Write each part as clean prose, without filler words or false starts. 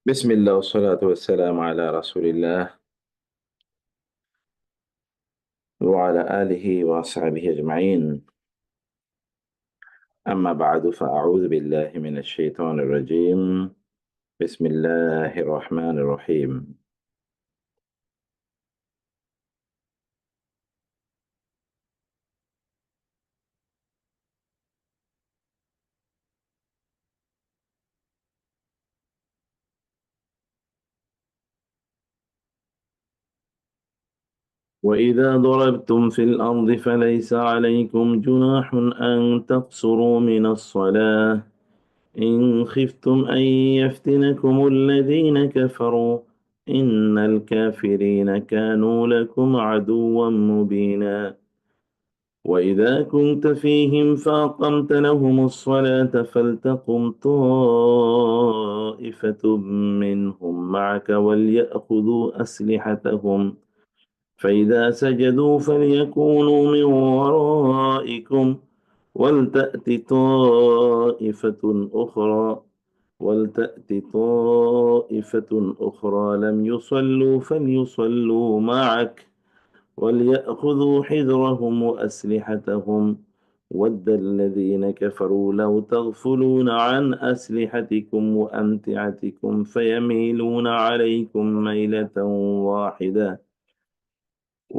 بسم الله والصلاة والسلام على رسول الله وعلى آله وأصحابه أجمعين. أما بعد فأعوذ بالله من الشيطان الرجيم. بسم الله الرحمن الرحيم. وإذا ضربتم في الأرض فليس عليكم جناح أن تقصروا من الصلاة إن خفتم أن يفتنكم الذين كفروا إن الكافرين كانوا لكم عدوا مبينا. وإذا كنت فيهم فأقمت لهم الصلاة فلتقم طائفة منهم معك وليأخذوا أسلحتهم فإذا سجدوا فليكونوا من ورائكم ولتأت طائفة أخرى لم يصلوا فليصلوا معك وليأخذوا حذرهم وأسلحتهم ود الذين كفروا لو تغفلون عن أسلحتكم وأمتعتكم فيميلون عليكم ميلة واحدة.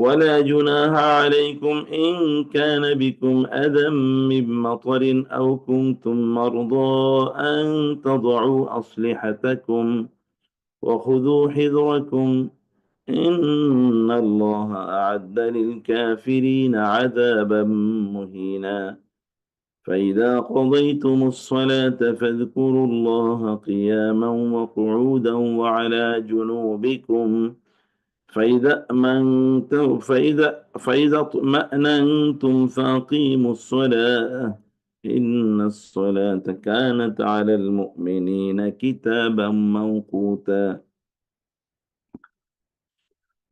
ولا جناح عليكم إن كان بكم أذى من مطر أو كنتم مرضى أن تضعوا أسلحتكم وخذوا حذركم إن الله أعد للكافرين عذابا مهينا. فإذا قضيتم الصلاة فاذكروا الله قياما وقعودا وعلى جنوبكم فإذا اطمأننتم فأقيموا الصلاة إن الصلاة كانت على المؤمنين كتابا موقوتا.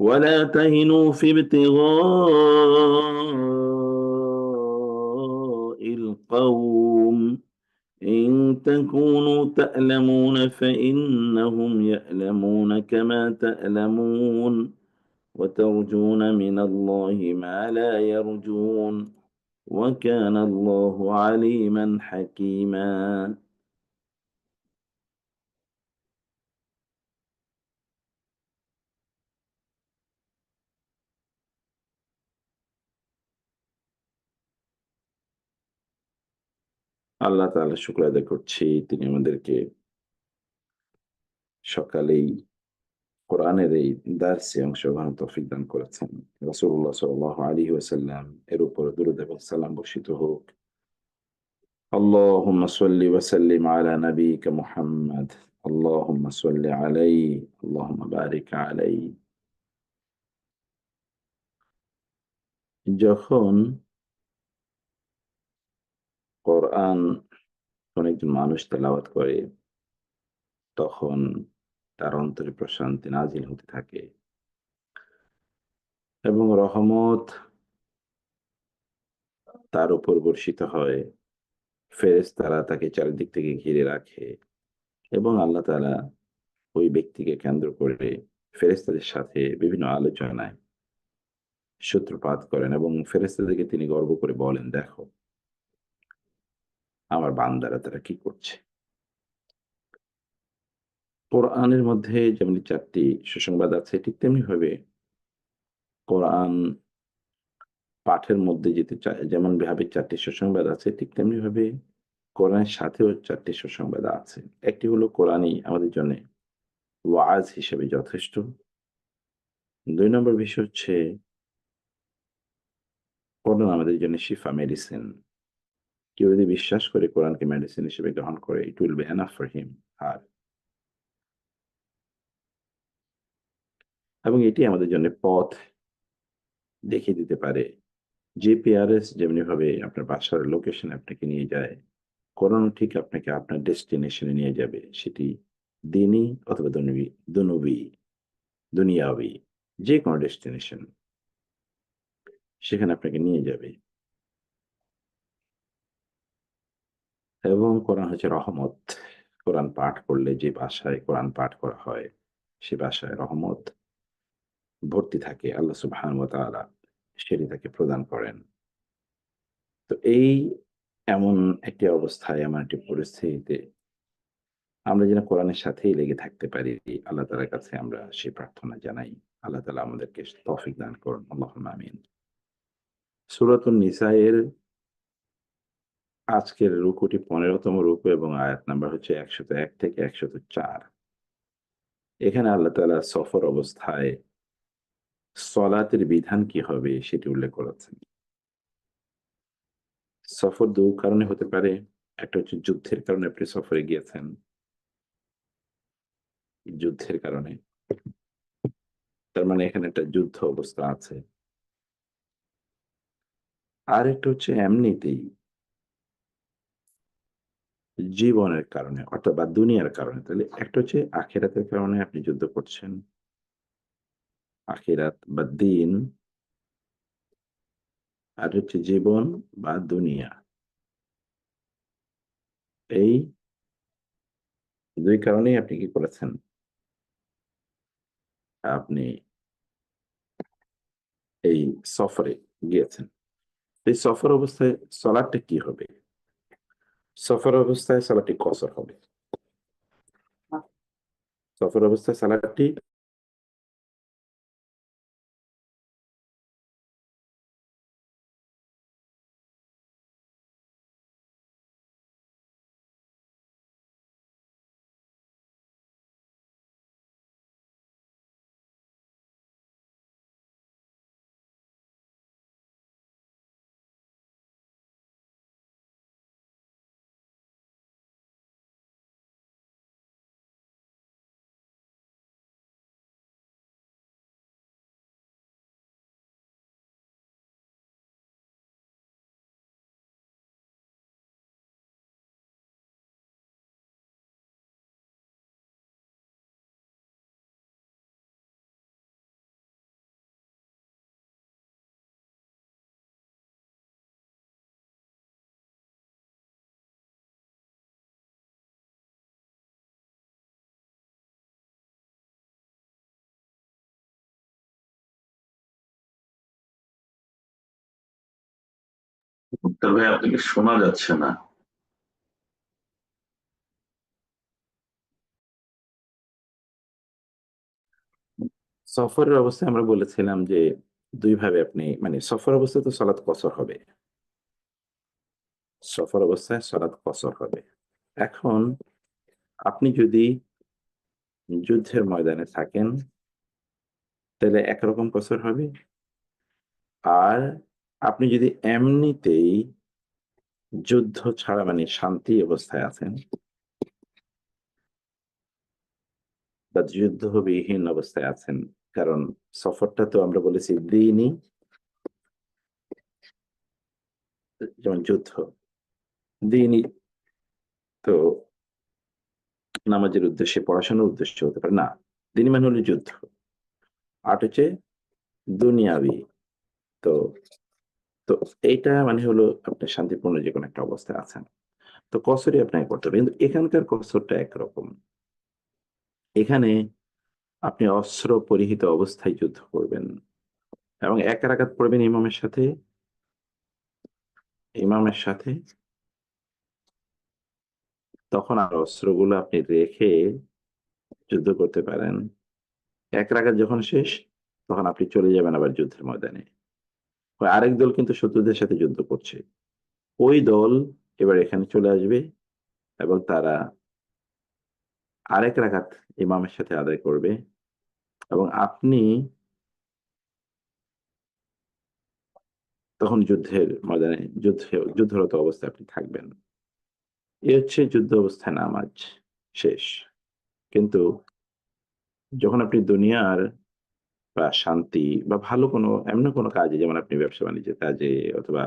ولا تهنوا في ابتغاء القوم إن تكونوا تألمون فإنهم يألمون كما تألمون وترجون من الله ما لا يرجون وكان الله عليما حكيما. আল্লাহ তাআলা শুকর আদায় করছি, তিনি আমাদেরকে সকালেই কোরআনের এই দার্সে অংশগ্রহণের তৌফিক দান করেছেন। রাসূলুল্লাহ সাল্লাল্লাহু আলাইহি ওয়াসাল্লাম এর উপর দুরূদ এবং সালাম বর্ষিত হোক। আল্লাহুম্মা সাল্লি ওয়া সাল্লিম আলা নাবিয়িকা মুহাম্মাদ। আল্লাহুম্মা সাল্লি আলাইহি আল্লাহুম্মা বারিক আলাইহি। যখন কোরআন কোন একজন মানুষ তেলাওয়াত করে, তখন তার অন্তরে প্রশান্তি নাজিল হতে থাকে এবং রহমত তার উপর বর্ষিত হয়। ফেরেশতারা তাকে চারিদিক থেকে ঘিরে রাখে এবং আল্লাহ তাআলা ওই ব্যক্তিকে কেন্দ্র করে ফেরেশতাদের সাথে বিভিন্ন আলোচনায় সূত্রপাত করেন এবং ফেরেশতাদেরকে তিনি গর্ব করে বলেন, "দেখো, আমার বান্দারা তারা কি করছে?" কোরআনের মধ্যে যেমনি ৪ টি সুসংবাদ আছে, ঠিক তেমনিভাবে কোরআন পাঠের মধ্যে যেতে যেমন ভাবে ৪ টি সুসংবাদ আছে, ঠিক তেমনিভাবে কোরআনের সাথেও ৪ টি সুসংবাদ আছে। একটি হলো কোরআনই আমাদের জন্যে ওয়াজ হিসেবে যথেষ্ট। ২ নম্বর বিষয় হচ্ছে কোরআন আমাদের জন্য শিফা, মেডিসিন। কেউ যদি বিশ্বাস করে কোরআনকে মেডিসিন হিসেবে গ্রহণ করে, it will be enough for him, her। এবং এটি আমাদের জন্য পথ দেখিয়ে দিতে পারে। জিপিআরএস যেমনিভাবে আপনার বাসার লোকেশনে আপনাকে নিয়ে যায়, কোরআনও ঠিক আপনাকে আপনার ডেস্টিনেশনে নিয়ে যাবে। সেটি দিনই অথবা দুনবী, দুনিয়াবি, যেকোনো ডেস্টিনেশন সেখানে আপনাকে নিয়ে যাবে। এবং কোরআন হচ্ছে রহমত। কোরআন পাঠ করলে যে বাসায় কোরআন পাঠ করা হয়, সে বাসায় রহমত ভর্তি থাকে। আল্লাহ সুবহানাহু ওয়া তাআলা সেটি তাকে প্রদান করেন। তো এমন একটি অবস্থায়, এমন একটি পরিস্থিতিতে আমরা যেন কোরআনের সাথেই লেগে থাকতে পারি। আল্লাহ তাআলার কাছে আমরা সেই প্রার্থনা জানাই। আল্লাহ তাআলা আমাদেরকে তৌফিক দান করুন। আল্লাহুম্মা আমিন। সূরাতুন নিসা এর আজকের রুকুটি ১৫ তম রুকু এবং আয়াত নাম্বার হচ্ছে ১০১ থেকে ১০৪। এখানে আল্লাহ তাআলা সফর অবস্থায় সলাতের বিধান কি হবে সেটি উল্লেখ করেছেন। সফর ২ কারণে হতে পারে। একটা হচ্ছে যুদ্ধের কারণে আপনি সফরে গিয়েছেন, যুদ্ধের কারণে। তার মানে এখানে একটা যুদ্ধ অবস্থা আছে। আরেকটা হচ্ছে এমনিতেই জীবনের কারণে অর্থাৎ বা দুনিয়ার কারণে। তাহলে একটা হচ্ছে আখিরাতের কারণে আপনি যুদ্ধ করছেন। আখিরাত বা দিন, আর হচ্ছে জীবন বা দুনিয়া। এই ২ কারণেই আপনি কি করেছেন? আপনি এই সফরে গিয়েছেন। এই সফর অবস্থায় সলাটটা কি হবে? সফর অবস্থায় সালাতটি কসর হবে। সফর অবস্থায় সালাতটি তবে আপনাকে শোনা যাচ্ছে না। সফরের অবস্থায় আমরা বলেছিলাম যে ২ ভাবে আপনি মানে সফর অবস্থায় তো সালাত কসর হবে। সফর অবস্থায় সালাত কসর হবে। এখন আপনি যদি যুদ্ধের ময়দানে থাকেন, তাইলে একরকম কসর হবে। আর আপনি যদি এমনিতেই যুদ্ধ ছাড়া মানে শান্তি অবস্থায় আছেন বা যুদ্ধবিহীন অবস্থায় আছেন, কারণ সফরটা তো আমরা বলেছি দ্বীনি, যেমন যুদ্ধ। দ্বীনি তো নামাজের উদ্দেশ্যে, পড়াশোনার উদ্দেশ্যে হতে পারে না। দ্বীনি মানে হলো যুদ্ধ। আর হচ্ছে দুনিয়াবি। তো তো এইটা মানে হলো আপনি শান্তিপূর্ণ যেকোনো একটা অবস্থায় আছেন। তো কসরই আপনাকে করতে হবে। কিন্তু এখানকার কসরটা একরকম। এখানে আপনি অস্ত্র পরিহিত অবস্থায় যুদ্ধ করবেন এবং ১ রাকাত পড়বেন ইমামের সাথে। তখন আর অস্ত্রগুলো আপনি রেখে যুদ্ধ করতে পারেন। ১ রাকাত যখন শেষ, তখন আপনি চলে যাবেন আবার যুদ্ধের ময়দানে। আরেক দল কিন্তু শত্রুদের সাথে যুদ্ধ করছে। ওই দল এবার এখানে চলে আসবে এবং তারা আরেক রাকাত ইমামের সাথে আদায় করবে এবং আপনি তখন যুদ্ধের ময়দানে যুদ্ধরত অবস্থায় আপনি থাকবেন। এ হচ্ছে যুদ্ধ অবস্থায় নামাজ শেষ। কিন্তু যখন আপনি দুনিয়ার বা শান্তি বা ভালো কোনো এমন কোনো কাজে, যেমন আপনি ব্যবসা-বাণিজ্যের কাজে অথবা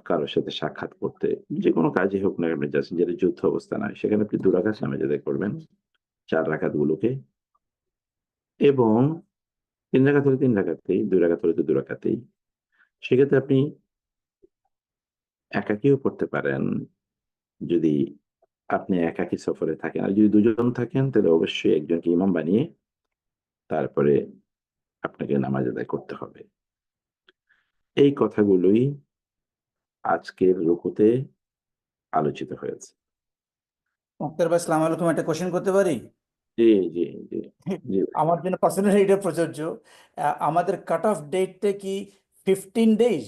কারো সাথে সাক্ষাৎ করতে, যেকোনো কাজই হোক না কেন যাচ্ছেন যেটা যুদ্ধ অবস্থা নয়, সেখানে আপনি ২ রাকাত নামাজ আদায় করবেন। ৪ রাকাত গুলোকে, এবং ৩ রাকাত হলে ৩ রাকাতেই, ২ রাকাত হলে তো ২ রাকাতেই। সেক্ষেত্রে আপনি একাকীও পড়তে পারেন যদি আপনি একাকী সফরে থাকেন, আর যদি দুজন থাকেন তাহলে অবশ্যই একজনকে ইমাম বানিয়ে তারপরে আপনাকে নামাজ আদায় করতে হবে। এই কথাগুলোই আজকের রুকুতে আলোচিত হয়েছে। মুক্তার ভাই, আসসালামু আলাইকুম, একটা কোশ্চেন করতে পারি? জি, জি, জি, জি ভাই। আমার জন্য পার্সোনালি এটা প্রযোজ্য। আমাদের কাট অফ ডেটটা কি 15 ডেজ?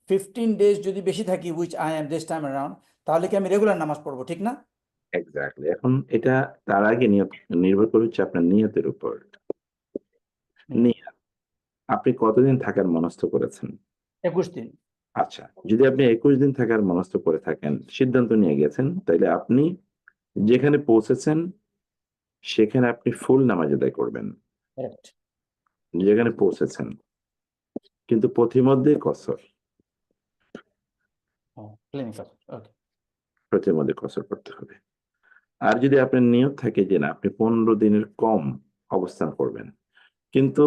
15 ডেজ যদি বেশি থাকি, which I am this time around, তাহলে কি আমি রেগুলার নামাজ পড়বো, ঠিক না? এক্স্যাক্টলি। এখন এটা তার আগে নিয়ত নির্ভর করে হচ্ছে আপনার নিয়তের উপর। হুম। নিয়ত, আপনি কতদিন থাকার মনস্থ করেছেন? 21 দিন। আচ্ছা, যদি আপনি 21 দিন থাকার মনস্থ করে থাকেন, সিদ্ধান্ত নিয়ে গেছেন, তাহলে আপনি যেখানে পৌঁছেছেন সেখানে আপনি ফুল নামাজ আদায় করবেন, কারেক্ট। যেখানে পৌঁছেছেন, কিন্তু পথিমধ্যে কসর, ক্লিনিক্যাল। ওকে। পথিমধ্যে কসর করতে হবে। আর যদি আপনার নিয়ত থাকে যে না, আপনি 15 দিনের কম অবস্থান করবেন, কিন্তু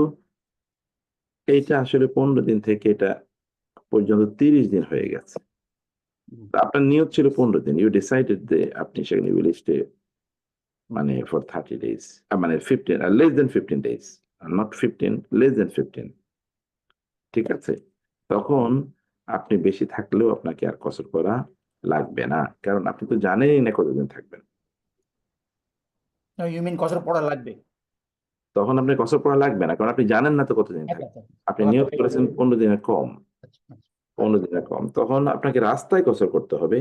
এইটা আসলে 15 দিন থেকে এটা পর্যন্ত 30 দিন হয়ে গেছে, আপনার নিয়ত ছিল 15 দিন, ইউ ডিসাইডেড যে আপনি সেখানে উইল স্টে মানে ফর 30 days, মানে 15 less than 15 days, not 15, less than 15, ঠিক আছে? তখন আপনি বেশি থাকলেও আপনাকে আর কসর করা লাগবে না, কারণ আপনি তো জানেনই না কতদিন থাকবেন। ইউ মিন কসর পড়া লাগবে? তখন আপনি কসর করা লাগবে না, কারণ আপনি জানেন না তো কতদিন আচ্ছা, থাকবেন। আচ্ছা। আপনি আমার নিয়ত কথা করেছেন 15 দিনের কম, আচ্ছা, আচ্ছা। 15 দিনের কম, তখন আপনাকে রাস্তায় কসর করতে হবে,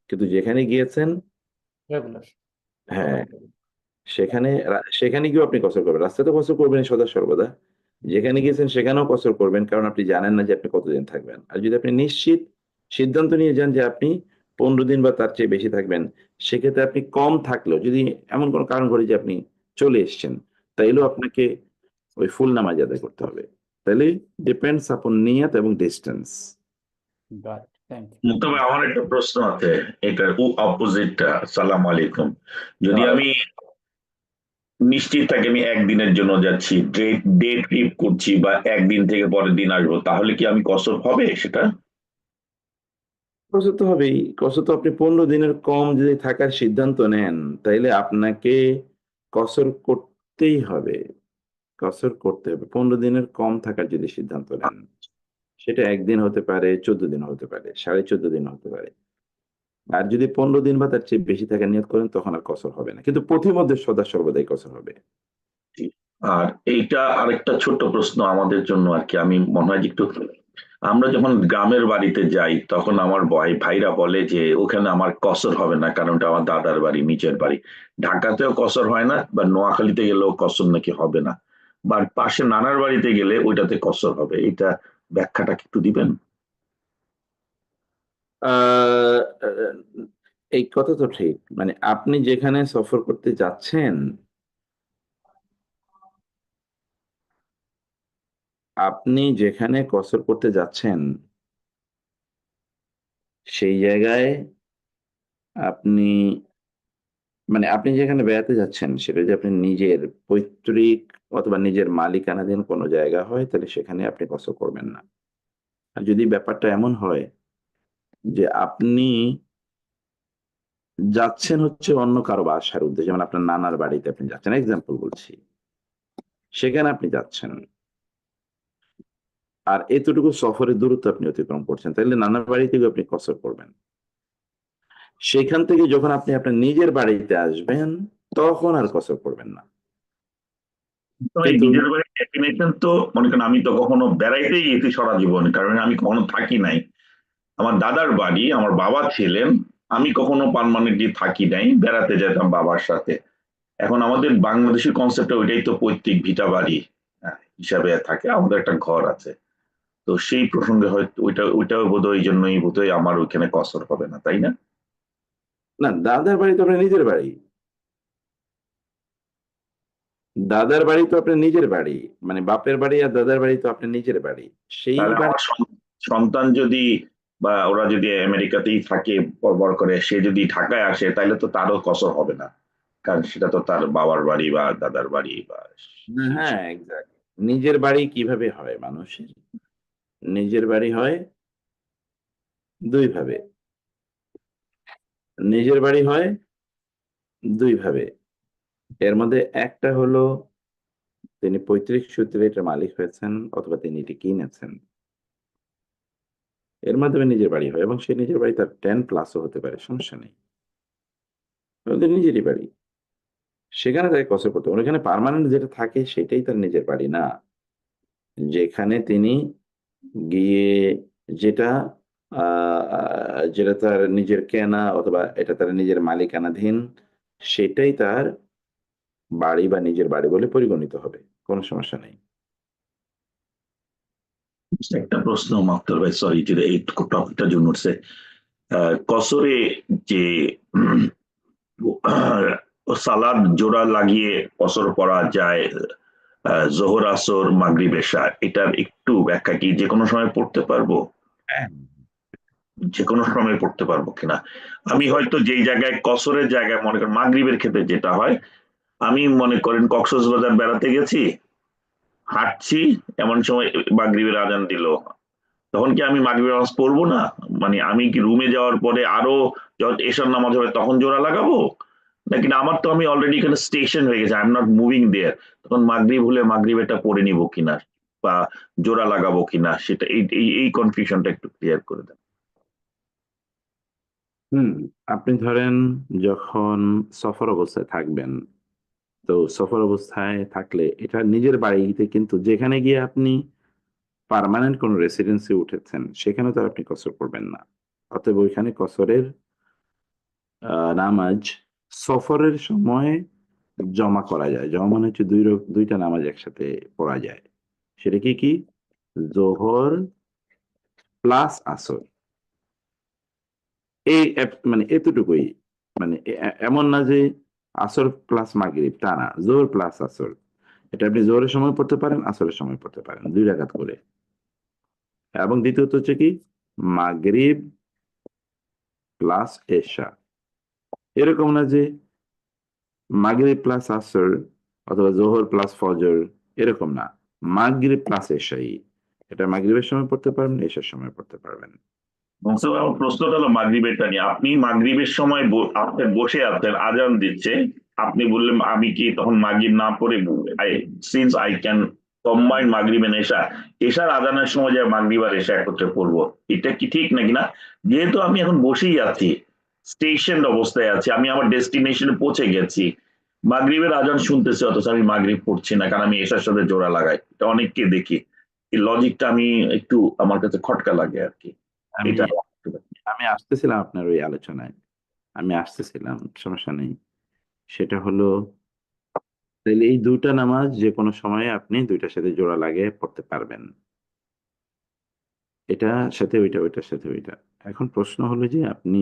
কিন্তু যেখানে গিয়েছেন, রেগুলার। হ্যাঁ, সেখানে গিয়েও আপনি কসর করবেন, রাস্তায় তো কসর করবেন সদা সর্বদা, যেখানে গিয়েছেন সেখানেও কসর করবেন, কারণ আপনি জানেন না যে আপনি কতদিন থাকবেন। আর যদি আপনি নিশ্চিত সিদ্ধান্ত নিয়ে যান যে আপনি 15 দিন বা তার চেয়ে বেশি থাকবেন, সেক্ষেত্রে আপনি কম থাকলেও, যদি এমন কোনো কারণ ঘটে যে আপনি চলে এসছেন, তাইলেও আপনাকে ওই ফুল নামাজ আদায় করতে হবে। তাহলে ডিপেন্ডস আপন নিয়ত এবং distance. Got it, thank you. তবে আমার একটা প্রশ্ন আছে, এটার অপোজিটটা। সালাম আলাইকুম। যদি আর আমি নিশ্চিত থাকি আমি একদিনের জন্য যাচ্ছি, ডে ট্রিপ করছি বা একদিন থেকে পরের দিন আসবো, তাহলে কি আমি কসর হবে সেটা? কসর তো হবেই, কসর তো আপনি 15 দিনের কম যদি থাকার সিদ্ধান্ত নেন, তাইলে আপনাকে কসর করতেই হবে, কসর করতে হবে। 15 দিনের কম থাকার যদি সিদ্ধান্ত নেন, সেটা একদিন হতে পারে, 14 দিন হতে পারে, 14.5 দিন হতে পারে। আর যদি 15 দিন বা তার চেয়ে বেশি থাকার নিয়ত করেন, তখন আর কসর হবে না, কিন্তু পথিমধ্যে সদা সর্বদাই কসর হবে। আর এইটা আরেকটা ছোট্ট প্রশ্ন আমাদের জন্য আর কি, আমি মনে হয় যে একটু, আমরা যখন গ্রামের বাড়িতে যাই তখন আমার ভাইরা বলে যে ওখানে আমার কসর হবে না, কারণ ওটা আমার দাদার বাড়ি, নিচের বাড়ি। ঢাকাতেও কসর হয় না, বা নোয়াখালীতে গেলেও কসর নাকি হবে না, বা পাশে নানার বাড়িতে গেলে ওইটাতে কসর হবে। এটা ব্যাখ্যাটা কি একটু দিবেন? আহ, এই কথা তো ঠিক, মানে আপনি যেখানে সফর করতে যাচ্ছেন, আপনি যেখানে কসর করতে যাচ্ছেন, সেই জায়গায় আপনি, মানে আপনি যেখানে বেড়াতে যাচ্ছেন, সেটা যদি আপনি নিজের পৈতৃক অথবা নিজের মালিকানাধীন কোনো জায়গা হয়, তাহলে সেখানে আপনি কসর করবেন না। আর যদি ব্যাপারটা এমন হয় যে আপনি যাচ্ছেন হচ্ছে অন্য কারো বাসার উদ্দেশ্যে, যেমন আপনার নানার বাড়িতে আপনি যাচ্ছেন, এক্সাম্পল বলছি, সেখানে আপনি যাচ্ছেন, আর এতটুকু সফরের দূরত্ব আপনি অতিক্রম করছেন, তাহলে নানার বাড়ি থেকে আপনি কসর করবেন। সেখান থেকে যখন আপনি আপনার নিজের বাড়িতে আসবেন, তখন আর কসর করবেন না। তো এই কিন্তু নিজের বাড়ির ডেফিনেশন তো, মনে করেন আমি তো কখনো বেড়াইতেই গেছি সারা জীবন, কারণ আমি কখনো থাকি নাই। আমার দাদার বাড়ি, আমার বাবা ছিলেন, আমি কখনো পার্মানেন্টলি থাকি নাই, বেড়াতে যেতাম বাবার সাথে। এখন আমাদের বাংলাদেশের কনসেপ্টে ওইটাই তো পৈতৃক ভিটা বাড়ি হিসাবে থাকে, আমাদের একটা ঘর আছে। তো সেই প্রসঙ্গে হয়তো ওইটাও বোধহয় এই জন্যই বোধহয় আমার ওইখানে কসর হবে না, তাই না? না, দাদার বাড়ি তো আপনার নিজের বাড়ি, দাদার বাড়ি তো আপনার নিজের বাড়ি, মানে বাপের বাড়ি আর দাদার বাড়ি তো আপনার নিজের বাড়ি, সেই তাহলে বাড়ি। আমার সন্তান যদি, বা ওরা যদি আমেরিকাতেই থাকে বড় করে, সে যদি ঢাকায় আসে, তাহলে তো তারও কসর হবে না, কারণ সেটা তো তার বাবার বাড়ি বা দাদার বাড়ি বা হ্যাঁ, এক্স্যাক্ট। নিজের বাড়ি কিভাবে হয় মানুষের? নিজের বাড়ি হয় দুই ভাবে। নিজের বাড়ি হয় দুই ভাবে। এর মধ্যে একটা হলো তিনি পৈতৃক সূত্রে এটার মালিক হয়েছেন অথবা তিনি এটি কিনেছেন। এর মাধ্যমে নিজের বাড়ি হয় এবং সেই নিজের বাড়ি তার 10 প্লাসও হতে পারে, সমস্যা নেই। ওদের নিজেরই বাড়ি। সেখানে তাকে কসর করতে হবে। ওখানে পার্মানেন্ট যেটা থাকে সেটাই তার নিজের বাড়ি না। যেখানে তিনি গিয়ে যেটা আ আ যেটা তার নিজের কেনা অথবা এটা তার নিজের মালিকানাধীন, সেটাই তার বাড়ি বা নিজের বাড়ি বলে পরিগণিত হবে। কোন সমস্যা নেই। একটা প্রশ্ন মাত্র ভাই, সরি যে এই টপিকটা জন্য উঠছে। কসরে যে সালাদ জোড়া লাগিয়ে কসর করা যায়, জোহর আসর মাগরিব এশা, এটার একটু ব্যাখ্যা কি যে কোনো সময় পড়তে পারবো? হ্যাঁ। যে কোনো সময় পড়তে পারবো কিনা? আমি হয়তো যেই জায়গায় কসরের জায়গায় মনে করেন মাগরিবের ক্ষেত্রে যেটা হয়, আমি মনে করেন কক্সবাজার বেড়াতে গেছি, হাঁটছি, এমন সময় মাগরিবের আজান দিল, তখন কি আমি মাগরিবের নামাজ পড়বো না? মানে আমি কি রুমে যাওয়ার পরে আরো যখন এশার নামাজ হবে তখন জোড়া লাগাবো, নাকি না আমার তো আমি অলরেডি এখানে স্টেশন হয়ে গেছে, আই এম নট মুভিং দেয়ার, তখন মাগরিব হলে মাগরিবেরটা পড়ে নিব কিনা বা জোড়া লাগাবো কিনা, সেটা এই এই কনফিউশনটা একটু ক্লিয়ার করে দেন। হুম, আপনি ধরেন যখন সফর অবস্থায় থাকবেন, তো সফর অবস্থায় থাকলে এটা নিজের বাড়িতে কিন্তু যেখানে গিয়ে আপনি পার্মানেন্ট কোনো রেসিডেন্সি উঠেছেন, সেখানে তো আর আপনি কসর করবেন না। অতএব ওইখানে কসরের নামাজ সফরের সময় জমা করা যায়। জমা মানে হচ্ছে ২ টা নামাজ একসাথে পড়া যায়। সেটা কি? যোহর প্লাস আসর। এই মানে এতটুকুই। মানে এমন না যে আসর প্লাস মাগরিব, তা না। যোহর প্লাস আসর। এটা আপনি যোহরের সময় পড়তে পারেন, আসরের সময় পড়তে পারেন। ২ রাকাত করে। এবং দ্বিতীয়ত হচ্ছে কি? মাগরিব প্লাস এশা। এরকম না যে মাগরিব প্লাস আসর অথবা যোহর প্লাস ফজর, এরকম না। মাগরিব প্লাস এশাই। এটা মাগরিবের সময় পড়তে পারবেন, এশার সময় পড়তে পারবেন। মোস্তফা, আমার প্রশ্নটা হলো মাগরিবেরটা নিয়ে। আপনি মাগরিবের সময় আপনি বসে আছেন, আজান দিচ্ছে, আপনি বললেন আমি কি তখন মাগরিব না পড়ে, সিন্স আই ক্যান কম্বাইন মাগরিব এন্ড এশা, এশার আজানের সময় যে মাগরিব আর এশা একত্রে পড়বো, এটা কি ঠিক নাকি না? যেহেতু আমি এখন বসেই আছি, স্টেশন অবস্থায় আছি, আমি আমার ডেস্টিনেশনে পৌঁছে গেছি, মাগরিবের আজান শুনতেছি অথচ আমি মাগরিব পড়ছি না, কারণ আমি এশার সাথে জোড়া লাগাই, এটা অনেককে দেখি। এই লজিকটা আমি একটু, আমার কাছে খটকা লাগে আর কি। আমি এটা আমি আসতেছিলাম আপনার ওই আলোচনায়। আমি আসতেছিলাম, সমস্যা নেই। সেটা হলো তাইলে এই ২ টা নামাজ যেকোনো সময়ে আপনি ২ টার সাথে জোড়া লাগিয়ে পড়তে পারবেন। এটার সাথে ওইটা, ওইটার সাথে ওইটা। এখন প্রশ্ন হলো যে আপনি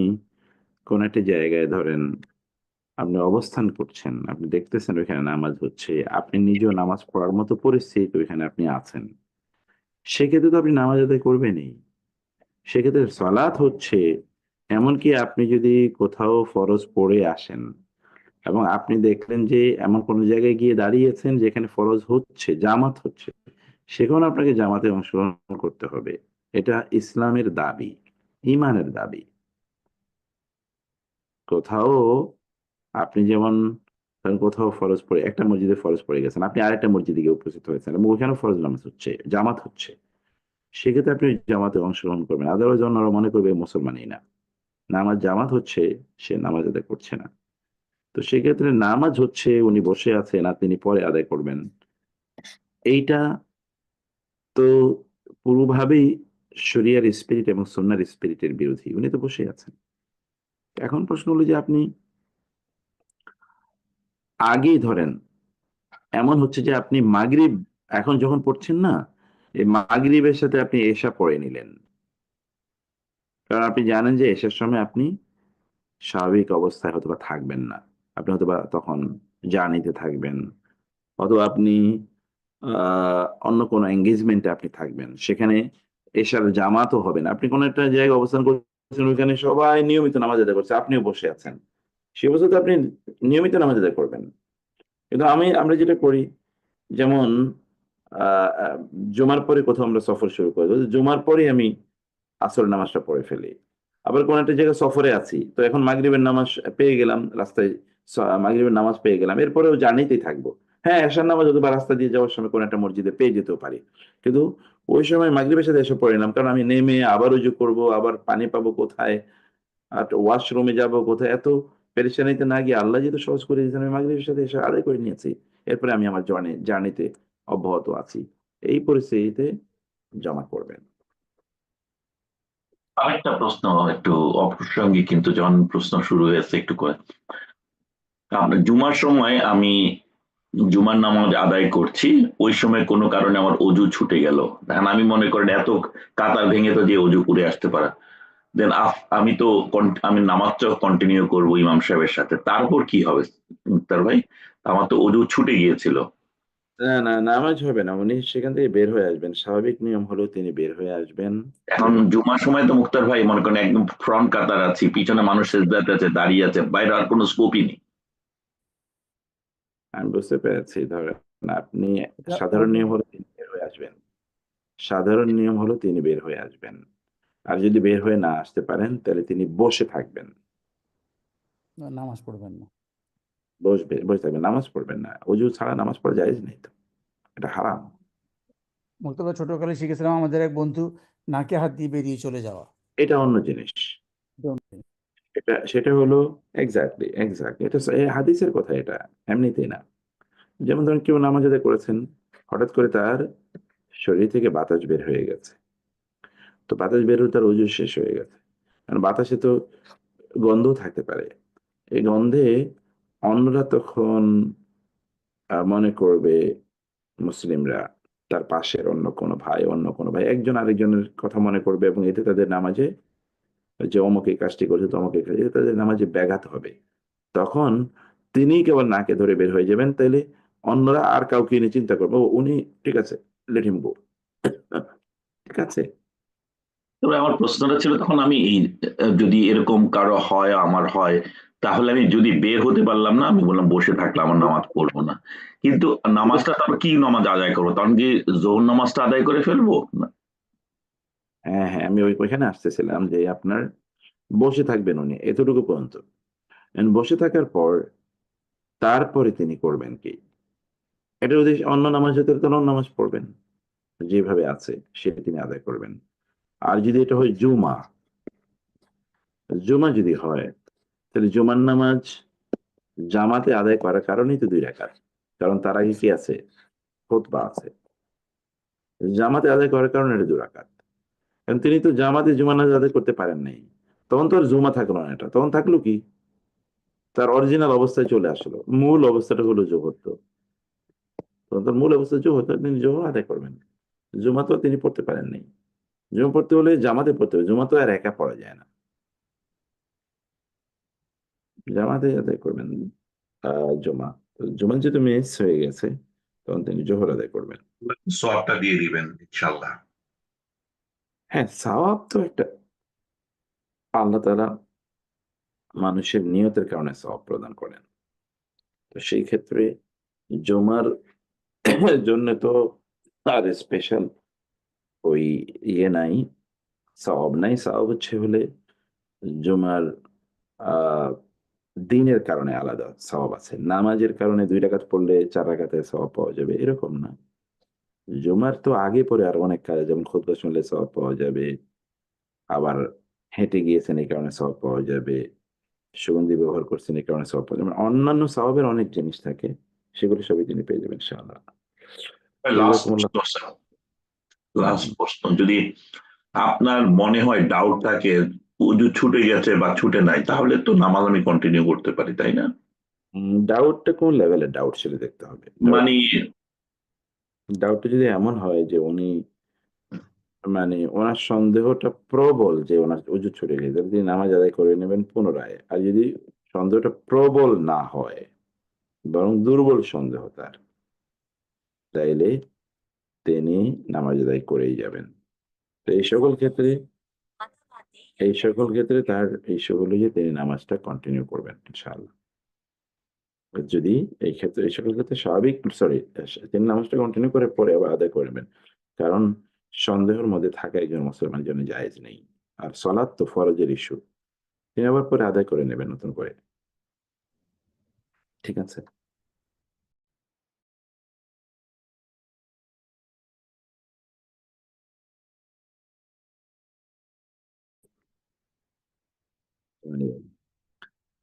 কোন একটা জায়গায় ধরেন আপনি অবস্থান করছেন, আপনি দেখতেছেন ওইখানে নামাজ হচ্ছে, আপনি নিজেও নামাজ পড়ার মতো পরিস্থিতি ওইখানে আপনি আছেন। সেক্ষেত্রে তো আপনি নামাজ আদায় করবেনই। সেক্ষেত্রে সালাত হচ্ছে এমনকি আপনি যদি কোথাও ফরজ পড়ে আসেন এবং আপনি দেখলেন যে এমন কোন জায়গায় গিয়ে দাঁড়িয়েছেন যেখানে ফরজ হচ্ছে, জামাত হচ্ছে, সেখানে আপনাকে জামাতে অংশগ্রহণ করতে হবে। এটা ইসলামের দাবি, ঈমানের দাবি। কোথাও আপনি যেমন ধরেন কোথাও ফরজ পড়ে একটা মসজিদে ফরজ পড়ে গেছেন, আপনি আরেকটা মসজিদে গিয়ে উপস্থিত হয়েছেন এবং ওখানেও ফরজ নামাজ হচ্ছে, জামাত হচ্ছে। সেক্ষেত্রে আপনি জামাতে অংশগ্রহণ করবেন। আদারওয়াইজ অন্যরা মনে করবে এ মুসলমানই না। নামাজ জামাত হচ্ছে, সে নামাজ আদায় করছে না। তো সেক্ষেত্রে নামাজ হচ্ছে উনি বসে আছেন আর তিনি পরে আদায় করবেন। এইটা তো পুরোভাবেই শরিয়ার স্পিরিট এবং সুন্নাহর স্পিরিটের বিরোধী। উনি তো বসে আছেন। এখন প্রশ্ন হলো যে আপনি আগেই ধরেন এমন হচ্ছে যে আপনি মাগরিব এখন যখন পড়ছেন না, এই মাগরিবের সাথে আপনি এশা পড়ে নিলেন। কারণ আপনি জানেন যে এশার সময় আপনি স্বাভাবিক অবস্থায় হয়তোবা থাকবেন না। আপনি হয়তোবা তখন জার্নিতে থাকবেন। অথবা আপনি অন্য কোনো এনগেজমেন্টে আপনি থাকবেন। সেখানে এশার জামাতও হবে না। আপনি কোনো একটা জায়গায় অবস্থান করছেন, ওইখানে সবাই নিয়মিত নামাজ আদায় করছে, আপনিও বসে আছেন। সে অবস্থায় তো আপনি নিয়মিত নামাজ আদায় করবেন। কিন্তু আমরা যেটা করি যেমন আ আ জুমার পরে কোথাও আমরা সফর শুরু করি। জুমার পরেই আমি আসরের নামাজটা পড়ে ফেলি। আবার কোন একটা জায়গায় সফরে আছি। তো এখন মাগরিবের নামাজ পেয়ে গেলাম রাস্তায়, মাগরিবের নামাজ পেয়ে গেলাম, এরপরেও জার্নিতেই থাকবো। হ্যাঁ, এশার নামাজ অথবা রাস্তা দিয়ে যাওয়ার সময় কোনো একটা মসজিদে পেয়ে যেতেও পারি, কিন্তু ওই সময় মাগরিবের সাথে এসে পড়ে নিলাম, কারণ আমি নেমে আবার উজু করব, আবার পানি পাবো কোথায়, আর ওয়াশরুমে যাবো কোথায়, এত পেরেশানিতে না গিয়ে আল্লাহ যেহেতু সহজ করে দিয়েছেন, আমি মাগরিবের সাথে এসে আদায় করে নিয়েছি, এরপরে আমি আমার জার্নিতে অব্যাহত আছি। এই পরিস্থিতিতে জমা করবেন। আরেকটা প্রশ্ন, একটু অপ্রাসঙ্গিক, কিন্তু যখন প্রশ্ন শুরু হয়েছে একটু করে, আপনার জুমার সময় আমি জুমার নামাজ আদায় করছি, ওই সময় কোনো কারণে আমার অজু ছুটে গেল, এখন আমি মনে করেন এত কাতার ভেঙে তো যে অজু করে আসতে পারা, দেন আমি তো আমি নামাজটা কন্টিনিউ করবো ইমাম সাহেবের সাথে, তারপর কি হবে মুক্তার ভাই? আমার তো অজু ছুটে গিয়েছিল। না, না, নামাজ হবে না। উনি সেখান থেকে বের হয়ে আসবেন। স্বাভাবিক নিয়ম হলো তিনি বের হয়ে আসবেন। এখন জুমার সময় তো মুক্তার ভাই মনে করেন একদম ফ্রন্ট কাতার আছি, পিছনে মানুষ সেজদাতে আছে, দাঁড়িয়ে আছে, বাইরে আর কোনো স্কোপই নেই। আমি বুঝতে পেরেছি। ধরেন আপনি, এটা সাধারণ নিয়ম হলো তিনি বের হয়ে আসবেন। সাধারণ নিয়ম হলো তিনি বের হয়ে আসবেন। আর যদি বের হয়ে না আসতে পারেন তাহলে তিনি বসে থাকবেন। নামাজ পড়বেন না। বসে থাকবেন, নামাজ পড়বেন না। অজু ছাড়া নামাজ পড়া জায়েজ নেই তো, এটা হারাম। মুক্তবা ছোটকালে শিখেছিলাম আমাদের এক বন্ধু নাকে হাত দিয়ে বেরিয়ে চলে যাওয়া। এটা অন্য জিনিস। সেটা হলো এক্স্যাক্টলি এটা এই হাদিসের কথা, এটা এমনিতেই না। যেমন ধরেন কেউ নামাজ আদায় করেছেন, হঠাৎ করে তার শরীর থেকে বাতাস বের হয়ে গেছে, তো বাতাস বের হয়ে তার ওজু শেষ হয়ে গেছে। কারণ বাতাসে তো গন্ধ থাকতে পারে, এই গন্ধে অন্যরা তখন মনে করবে, মুসলিমরা, তার পাশের অন্য কোনো ভাই একজন আরেকজনের কথা মনে করবে, এবং এতে তাদের নামাজে, যে অমুক এই কাজটি করছে তমুক এই কাজে, তাদের নামাজে ব্যাঘাত হবে। তখন তিনি কেবল নাকে ধরে বের হয়ে যাবেন, তাইলে অন্যরা আর কাউকে নিয়ে চিন্তা করবো, ও উনি ঠিক আছে, লেট হিম গো, ঠিক আছে। তবে আমার প্রশ্নটা ছিল তখন আমি এই যদি এরকম কারো হয়, আমার হয়, তাহলে আমি যদি বের হতে পারলাম না, আমি বললাম বসে থাকলাম, আমার নামাজ পড়বো না। কিন্তু নামাজটা তারপর কি নামাজ আদায় করবো, তখন কি জোহর নামাজটা আদায় করে ফেলবো? হ্যাঁ, হ্যাঁ, আমি ওইখানে আসতেছিলাম যে আপনার বসে থাকবেন উনি এতটুকু পর্যন্ত। And বসে থাকার পর তারপরে তিনি করবেন কি, এটা যদি অন্য নামাজ হতে তখন নামাজ পড়বেন, যেভাবে আছে সেটা তিনি আদায় করবেন। আর যদি এটা হয় জুমা যদি হয়, তাহলে জুমার নামাজ জামাতে আদায় করার কারণেই তো 2 রাকাত, কারণ তার আগে কি আছে, খুতবা আছে। জামাতে আদায় করার কারণে এটা 2 রাকাত, কারণ তিনি তো জামাতে জুমার নামাজ আদায় করতে পারেন নাই, তখন তো আর জুমা থাকলো না, এটা তখন থাকলো কি, তার অরিজিনাল অবস্থায় চলে আসলো। মূল অবস্থাটা হলো জোহর, তো তখন তার মূল অবস্থা জোহর, তো তিনি জোহর আদায় করবেন। জুমা তো তিনি পড়তে পারেন নাই, জুমা পড়তে হলে জামাতে পড়তে হবে, জুমা তো আর একা পড়া যায় না, জামাতে আদায় করবেন। জুমা, জুমা যেহেতু মিস হয়ে গেছে, তখন তিনি জোহর আদায় করবেন। সওয়াবটা দিয়ে দিবেন ইনশাআল্লাহ। হ্যাঁ, সওয়াব তো একটা, আল্লাহ তাআলা মানুষের নিয়তের কারণে সওয়াব প্রদান করেন। তো সেই ক্ষেত্রে জুমার জন্য তো আর স্পেশাল ওই নাই, সওয়াব নাই। সওয়াব হচ্ছে হলে জুমার আহ দিনের কারণে আলাদা সওয়াব আছে। নামাজের কারণে 2 রাকাত পড়লে 4 রাকাতের সওয়াব পাওয়া যাবে, এরকম না। জুমার তো আগে পরে আর অনেক কাজ, যেমন খুতবা শুনলে সওয়াব পাওয়া যাবে, আবার হেঁটে গিয়েছেন এই কারণে সওয়াব পাওয়া যাবে, সুগন্ধি ব্যবহার করছেন এই কারণে সওয়াব পাওয়া যাবে, অন্যান্য সওয়াবের অনেক জিনিস থাকে, সেগুলো সবই তিনি পেয়ে যাবেন ইনশাআল্লাহ। লাস্ট জাযাকুমুল্লাহ। প্রশ্ন, হুম, লাস্ট প্রশ্ন, যদি আপনার মনে হয় ডাউট থাকে উজু ছুটে গেছে বা ছুটে নাই, তাহলে তো নামাজ আমি কন্টিনিউ করতে পারি, তাই না? ডাউটটা কোন লেভেলের ডাউট সেটা দেখতে হবে। মানে ডাউটটা যদি এমন হয় যে উনি, মানে ওনার সন্দেহটা প্রবল যে ওনার উজু ছুটে গেছে, তাহলে তিনি নামাজ আদায় করে নেবেন পুনরায়। আর যদি সন্দেহটা প্রবল না হয়, বরং দুর্বল সন্দেহ তার, তাইলে তিনি নামাজ আদায় করেই যাবেন। তো তার এই সকল যে তিনি নামাজটা কন্টিনিউ করবেন ইনশাআল্লাহ। যদি এই সকল ক্ষেত্রে স্বাভাবিক, সরি, তিনি নামাজটা কন্টিনিউ করে পরে আবার আদায় করবেন, কারণ সন্দেহের মধ্যে থাকা একজন মুসলমানের জন্য জায়েজ নেই। আর সলাৎ তো ফরজের ইস্যু, তিনি আবার পরে আদায় করে নেবেন নতুন করে। ঠিক আছে? মানে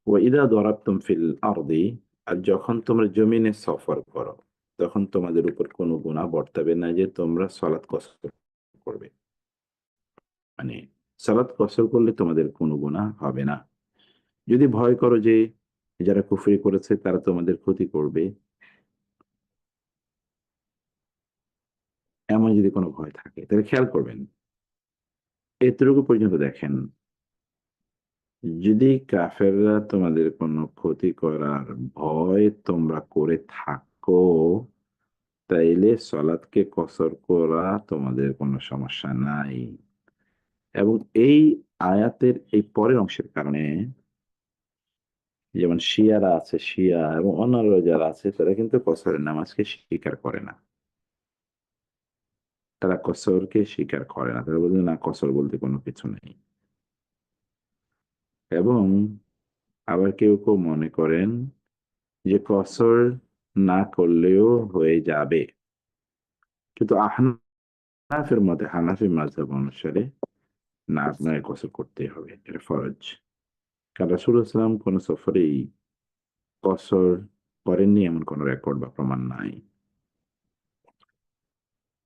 ওয়াইদা দরাবতুম ফিল আরদি, আর যখন তোমরা জমিনে সফর করো তখন তোমাদের উপর কোনো গুনাহ বর্তাবে না যে তোমরা সালাত কসর করবে। মানে সালাত কসর করলে তোমাদের কোনো গুনাহ হবে না। যদি ভয় করো যে যারা কুফরি করেছে তারা তোমাদের ক্ষতি করবে, এমন যদি কোনো ভয় থাকে তাহলে খেয়াল করবেন এতটুকু পর্যন্ত দেখেন। যদি কাফেররা তোমাদের কোনো ক্ষতি করার ভয় তোমরা করে থাকো তাইলে সলাৎকে কসর করা তোমাদের কোনো সমস্যা নাই। এবং এই আয়াতের এই পরের অংশের কারণে যেমন শিয়ারা আছে, শিয়া এবং অন্যান্য যারা আছে তারা কিন্তু কসরের নামাজকে স্বীকার করে না। তারা কসরকে স্বীকার করে না, তারা বলে না কসর বলতে কোনো কিছু নেই। এবং আবার কেউ কেউ মনে করেন যে কসর না করলেও হয়ে যাবে, কিন্তু আহনাফের মতে, হানাফি মাযহাব অনুসারে না, আপনাকে কসর করতেই হবে, এটা ফরজ। কারণ রাসূলুল্লাহ সাল্লাল্লাহু আলাইহি ওয়াসাল্লাম কোন সফরেই কসর করেননি এমন কোন রেকর্ড বা প্রমাণ নাই।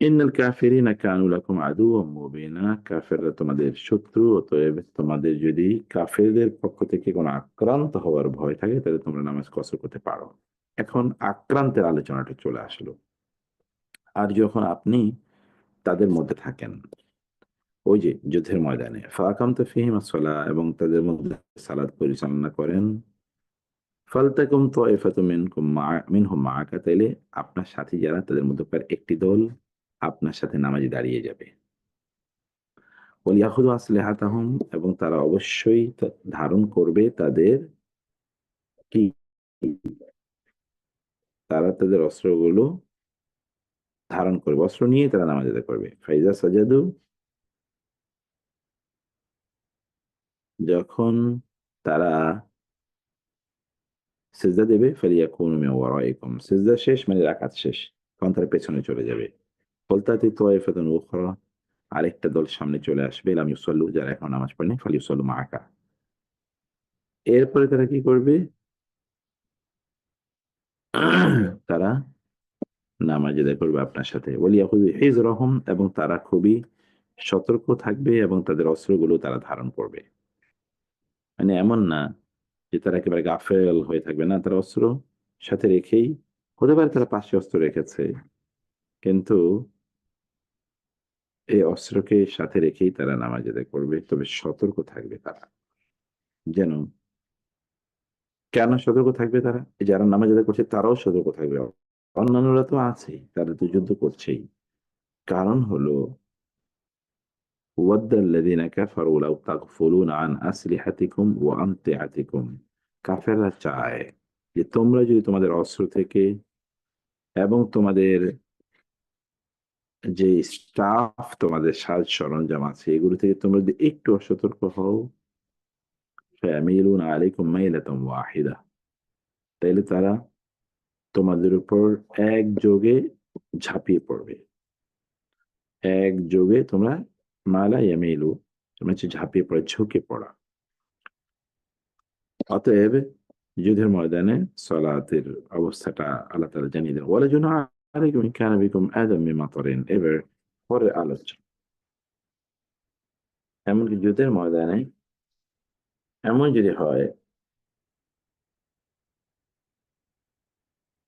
ইন্নাল কাফিরিনা কানু লাকুম আদুওয়াম মুবিনা, কাফেররা তোমাদের শত্রু, অতএব তোমাদের যদি কাফেরদের পক্ষ থেকে কোনো আক্রান্ত হওয়ার ভয় থাকে তাহলে তোমরা নামাজ কসর করতে পারো। এখন আক্রান্তের আলোচনাটা চলে আসলো। আর যখন আপনি তাদের মধ্যে থাকেন, ওই যে যুদ্ধের ময়দানে, ফাকামতু ফীহিম আস-সালাহ, এবং তাদের মধ্যে সালাত পরিচালনা করেন, ফালতাকুম তায়ফাতুম মিনহুম মাআকা, তাইলে আপনার সাথী যারা তাদের মধ্যকার একটি দল আপনার সাথে নামাজে দাঁড়িয়ে যাবে। ওয়ালিয়াখুযু আসলিহাতাহুম, এবং তারা অবশ্যই ধারণ করবে তাদের কি, তারা তাদের অস্ত্রগুলো ধারণ করবে, অস্ত্র নিয়ে তারা নামাজ আদায় করবে। ফাইজা সাজাদু, যখন তারা সিজদা দেবে, ফালিয়াকুনু মিন ওয়ারাইকুম, সিজদা শেষ মানে রাকাত শেষ, তখন তারা পেছনে চলে যাবে। ফালতাতি তায়ফাতুন উখরা, আরেকটা দল সামনে চলে আসবে, লাম ইউসাল্লু, যারা এখন নামাজ পড়েনি, ফালিউসাল্লু মাআকা, এরপরে তারা কি করবে, তারা নামাজ আদায় করবে আপনার সাথে। ওয়ালিয়াখুযু হিযরাহুম, এবং তারা খুবই সতর্ক থাকবে এবং তাদের অস্ত্রগুলো তারা ধারণ করবে। মানে এমন না যে তারা একেবারে গাফেল হয়ে থাকবে, না, তারা অস্ত্র সাথে রেখেই, হতে পারে তারা পাশে অস্ত্র রেখেছে কিন্তু এই অস্ত্রকে সাথে রেখেই তারা নামাজ আদায় করবে, তবে সতর্ক থাকবে তারা। যেন, কেন সতর্ক থাকবে তারা? যারা নামাজ আদায় করছে তারাও সতর্ক থাকবে, অন্যান্যরা তো আছেই, তারা তো যুদ্ধ করছেই। কারণ হলো ওয়াদ্দাল্লাযীনা কাফারু লাউ তাগফুলুনা আন আসলিহাতিকুম ওয়া আমতিআতিকুম, কাফেররা চায় যে তোমরা যদি তোমাদের অস্ত্র থেকে এবং তোমাদের যে স্টাফ, তোমাদের সাজ সরঞ্জাম আছে এগুলো থেকে তোমরা যদি একটু অসতর্ক হও, ফায়ামিলুনা আলাইকুম মাইলাতাম ওয়াহিদা, তাইলে তারা তোমাদের উপর একযোগে ঝাঁপিয়ে পড়বে। একযোগে তোমরা, মালা ইয়ামিলু, তোমরা হচ্ছে ঝাঁপিয়ে পড়ে, ঝুঁকে পড়া। অতএব যুদ্ধের ময়দানে সালাতের অবস্থাটা আল্লাহ তাআলা জানিয়ে দেন। ওয়ালা জুনাহা আলাইকুম ইন কানা বিকুম আযাম মিন মাতারিন, এবার পরের আলোচনা। এমনকি যুদ্ধের ময়দানে এমন যদি হয়,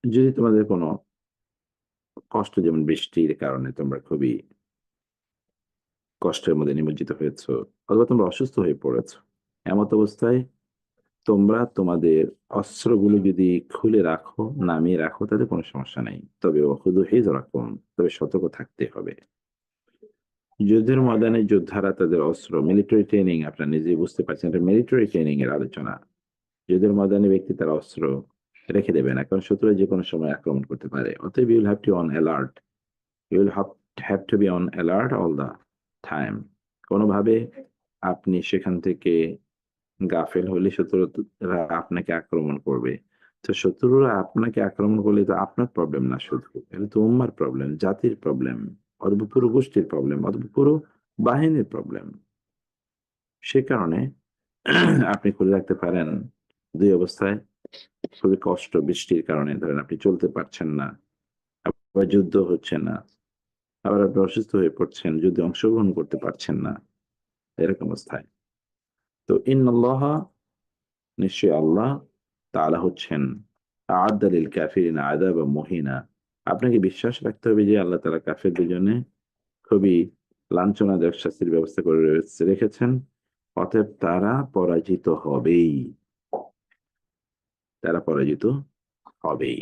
যদি তোমাদের কোনো কষ্ট, যেমন বৃষ্টির কারণে তোমরা খুবই কষ্টের মধ্যে নিমজ্জিত হয়েছো, অথবা তোমরা অসুস্থ হয়ে পড়েছো, এমত অবস্থায় তোমরা তোমাদের অস্ত্রগুলো যদি খুলে রাখো, নামিয়ে রাখো, তাতে কোনো সমস্যা নাই। তবে ওয়াখুযু হিযরাকুম, তবে সতর্ক থাকতে হবে। যুদ্ধের ময়দানে যোদ্ধারা তাদের অস্ত্র, মিলিটারি ট্রেনিং, আপনারা নিজেই বুঝতে পারছেন এটা মিলিটারি ট্রেনিং এর আলোচনা। যুদ্ধের ময়দানে ব্যক্তি তার অস্ত্র রেখে দেবে না, কারণ শত্রু যে কোনো সময় আক্রমণ করতে পারে। অতএব you will have to on alert, you will have to be on alert all the time. কোনোভাবে আপনি সেখান থেকে গাফেল হলে শত্রুরা আপনাকে আক্রমণ করবে। তো শত্রুরা আপনাকে আক্রমণ করলে তো আপনার প্রবলেম না শুধু, এটা তো উম্মার প্রবলেম, জাতির প্রবলেম, অথবা পুরো গোষ্ঠীর প্রবলেম, অথবা পুরো বাহিনীর প্রবলেম। সে কারণে আপনি করে রাখতে পারেন দুই অবস্থায়। খুবই কষ্ট, বৃষ্টির কারণে ধরেন আপনি চলতে পারছেন না, আবার যুদ্ধ হচ্ছে না, আবার আপনি অসুস্থ হয়ে পড়ছেন, যুদ্ধে অংশগ্রহণ করতে পারছেন না, এরকম অবস্থায়। তো ইন্নাল্লাহ, নিশ্চয়ই আল্লাহ তাআলা হচ্ছেন আ'আদ্দা লিল কাফিরিনা আযাবাম মুহিনা। আপনাকে বিশ্বাস রাখতে হবে যে আল্লাহ তাআলা কাফেরদের জন্য খুবই লাঞ্ছনাদায়ক শাস্তির ব্যবস্থা করে রেখেছেন। অতএব তারা পরাজিত হবেই, তারা পরাজিত হবেই।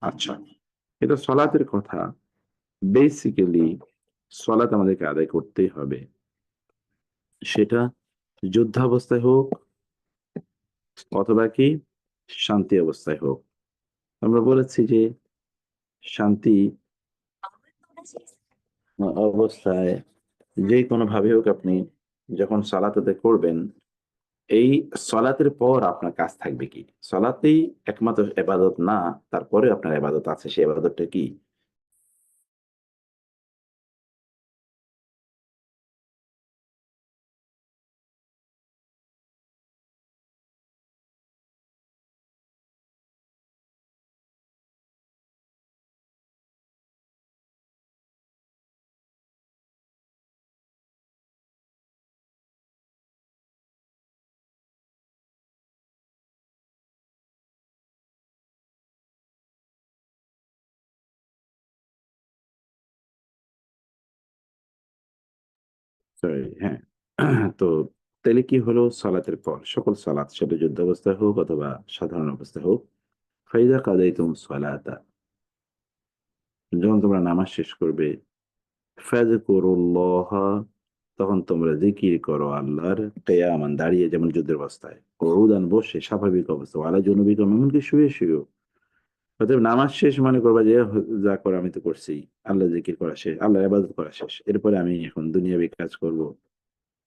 আচ্ছা, এটা সলাতের কথা। বেসিক্যালি সলাত আমাদেরকে আদায় করতেই হবে, সেটা যুদ্ধাবস্থায় হোক অথবা কি শান্তি অবস্থায় হোক। আমরা বলেছি যে শান্তি অবস্থায় যে কোনো ভাবে হোক আপনি যখন সালাত আদায় করবেন, এই সলাতের পর আপনার কাজ থাকবে কি? সলাতেই একমাত্র এবাদত না, তারপরে আপনার এবাদত আছে, সেই এবাদতটা কি? সরি, হ্যাঁ। তো তাইলে কি হলো, সলাতের পর সকল সলাত, সেটা যুদ্ধ অবস্থায় হোক অথবা সাধারণ অবস্থায় হোক, ফাইদা কাদাইতুম সলাতা, যখন তোমরা নামাজ শেষ করবে, ফাযকুরুল্লাহ, তখন তোমরা জিকির করো আল্লাহর, কিয়ামান, দাঁড়িয়ে যেমন যুদ্ধের অবস্থায়, কুউদান, বসে স্বাভাবিক অবস্থা, আলা জুনুবিকুম, এমনকি শুয়ে শুয়েও। অতএব নামাজ শেষ মনে করবা যে যা করা আমি তো করছি, আল্লাহ জিকির করা শেষ, আল্লাহর ইবাদত করা শেষ, এরপরে আমি এখন দুনিয়াবি কাজ করব,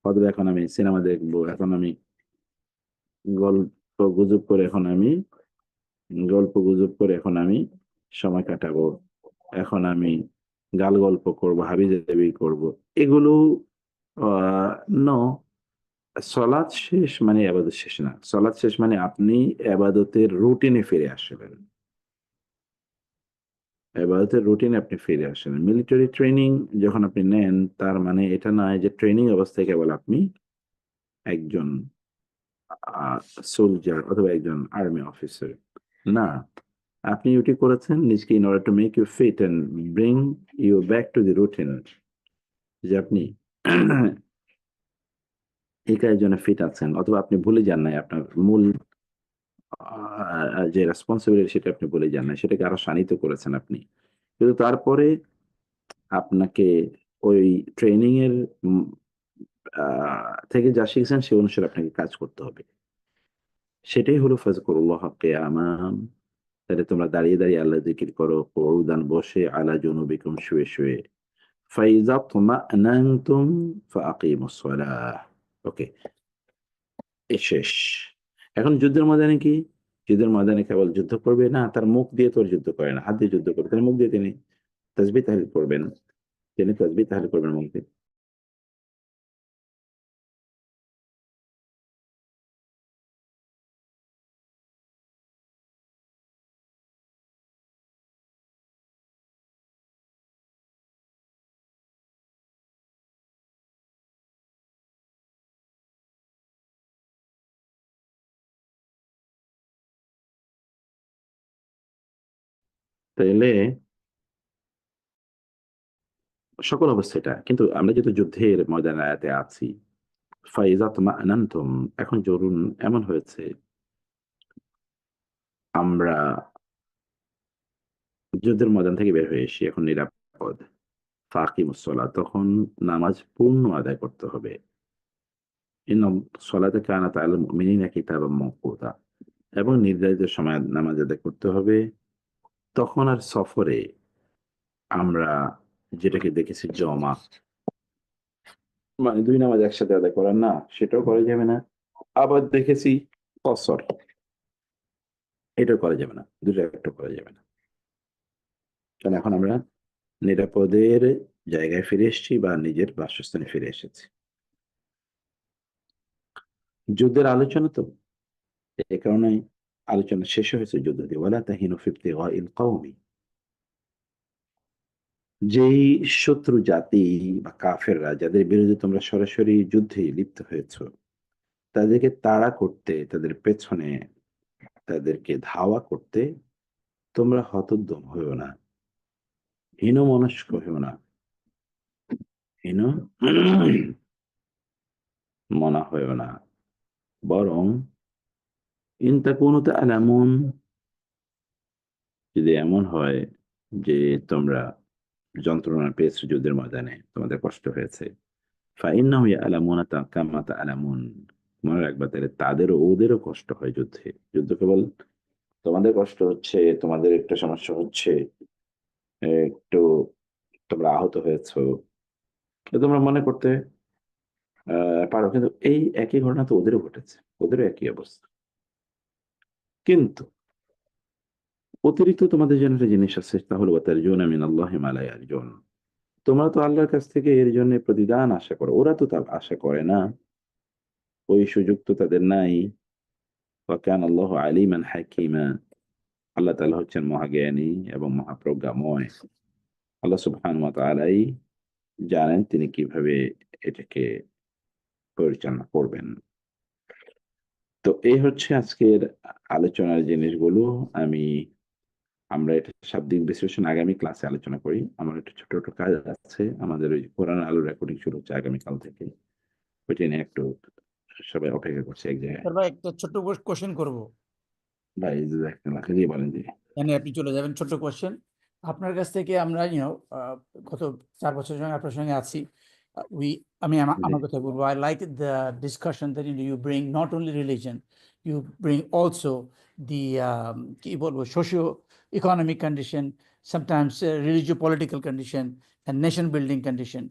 অথবা এখন আমি সিনেমা দেখবো, এখন আমি গল্প গুজব করে এখন আমি গল্প গুজব করে এখন আমি সময় কাটাবো, এখন আমি গাল গল্প করব, হাবিজাবি করব, এগুলো আহ ন সলাৎ শেষ মানে আবাদত শেষ না। সলাৎ শেষ মানে আপনি আবাদতের রুটিনে ফিরে আসবেন, এবাদতের রুটিনে আপনি ফিরে আসেন। মিলিটারি ট্রেনিং যখন আপনি নেন, তার মানে এটা নয় যে ট্রেনিং অবস্থায় কেবল আপনি একজন সোলজার অথবা একজন আর্মি অফিসার, না। আপনি ওটি করেছেন নিজকে in order to make you fit and bring you back to the routine, যে আপনি এই কাজের জন্য ফিট আছেন, অথবা আপনি ভুলে যান নাই আপনার মূল যে রেসপন্সিবিলিটি, সেটা আপনি ভুলে যান নাই, সেটাকে আরো শানিত করেছেন আপনি। কিন্তু তারপরে আপনাকে ওই ট্রেনিং এর থেকে যা শিখছেন সে অনুসারে আপনাকে কাজ করতে হবে। সেটাই হলো ফাজকুরুল্লাহ কিয়ামান, তাহলে তোমরা দাঁড়িয়ে দাঁড়িয়ে আল্লাহ জিকির করো, কুউদান, বসে, আলা জুনুবিকুম, শুয়ে শুয়ে, ফাইযা তুমানানতুম ফাআকিমুস সালাহ। ওকে, এ শেষ। এখন যুদ্ধের ময়দানে কি? যুদ্ধের ময়দানে কেবল যুদ্ধ করবে না, তার মুখ দিয়ে তো আর যুদ্ধ করে না, হাত দিয়ে যুদ্ধ করবে, তার মুখ দিয়ে তিনি তাসবিহ তাহলিল করবেন, তিনি তাসবিহ তাহলিল করবেন মুখ দিয়ে। তাইলে সকল অবস্থা এটা, কিন্তু আমরা যেহেতু যুদ্ধের ময়দানে আয়াতে আছি, ফাইজা তুমানানতুম, এখন জরুন এমন হয়েছে আমরা যুদ্ধের ময়দান থেকে বের হয়ে এসি, এখন নিরাপদ। ফাকিমুস সালাহ, তখন নামাজ পূর্ণ আদায় করতে হবে। ইন্নাস সালাতা কানাত আলাল মুমিনিনা কিতাবাম মাওকুতা, এবং নির্ধারিত সময় নামাজ আদায় করতে হবে। তখন আর সফরে আমরা যেটাকে দেখেছি জমা, মানে দুই নামাজ একসাথে আদায় করা, না, সেটাও করা যাবে না। আবার দেখেছি কসর, এটা করা যাবে না, দুটো একটা করা যাবে না। কারণ এখন আমরা নিরাপদের জায়গায় ফিরে এসেছি বা নিজের বাসস্থানে ফিরে এসেছি। যুদ্ধের আলোচনা তো, এ কারণে আলোচনা শেষ হয়েছে যুদ্ধ দিয়ে, ওয়ালা তাহিনু ফি ইবতিগাইল কওমি। যেই শত্রু জাতি বা কাফেররা যাদের বিরুদ্ধে তোমরা সরাসরি যুদ্ধে লিপ্ত হয়েছো, তাদেরকে তাড়া করতে, তাদের পেছনে তাদেরকে ধাওয়া করতে তোমরা হতোদ্যম হইও না, হীনমনস্ক হইও না, হীন মনা হইও না। বরং ইন তাকুনু তা'লামুন, যদি এমন হয় যে তোমরা যন্ত্রণা পেয়েছো যুদ্ধের ময়দানে, তোমাদের কষ্ট হয়েছে, ফাইন্নাহুম ইয়ালামুনা কামা তা'লামুন, মনে রাখবা তাহলে তাদেরও ওদেরও কষ্ট হয় যুদ্ধে। যুদ্ধ কেবল তোমাদের কষ্ট হচ্ছে, তোমাদের একটা সমস্যা হচ্ছে, একটু তোমরা আহত হয়েছো, তো তোমরা মনে করতে পারো, কিন্তু এই একই ঘটনা তো ওদেরও ঘটেছে, ওদেরও একই অবস্থা। কিন্তু অতিরিক্ত তোমাদের জন্য একটা জিনিস আছে, তা হলো ওয়াতারজুনা মিনাল্লাহি মা লা ইয়ারজুন। তোমরা তো আল্লাহর কাছ থেকে এর জন্য প্রতিদান আশা করো, ওরা তো তা আশা করে না, ওই সুযোগ তো তাদের নাই। ওয়া কানা আল্লাহু আলিমান হাকিমা, আল্লাহ তাআলা হচ্ছেন মহাজ্ঞানী এবং মহাপ্রজ্ঞাময়। আল্লাহ সুবহানাহু ওয়া তাআলাই জানেন তিনি কিভাবে এটাকে পরিচালনা করবেন। তো এই হচ্ছে আজকের আলোচনার জিনিসগুলো। আমরা এটা শাব্দিক বিশ্লেষণ আগামী ক্লাসে আলোচনা করি। আমার একটা ছোট কাজ আছে, আমাদের ওই কোরআন আলো রেকর্ডিং শুরু হচ্ছে আগামীকাল থেকে, ওইটা নিয়ে একটু সবাই অপেক্ষা করছে এক জায়গায়। স্যার ভাই একটা ছোট্ট কোশ্চেন করবো, ভাই জাযাকাল্লাহ দিয়ে বলেন জি। মানে আপনি চলে যাবেন। ছোট্ট কোশ্চেন আপনার কাছ থেকে আমরা গত 4 বছর সঙ্গে আপনার সঙ্গে আছি। উই আমি জি। আমার কথা বলবো, I like the discussion that you bring not only religion, you bring also the কি বলবো socio economic condition, sometimes religio political condition and nation building condition.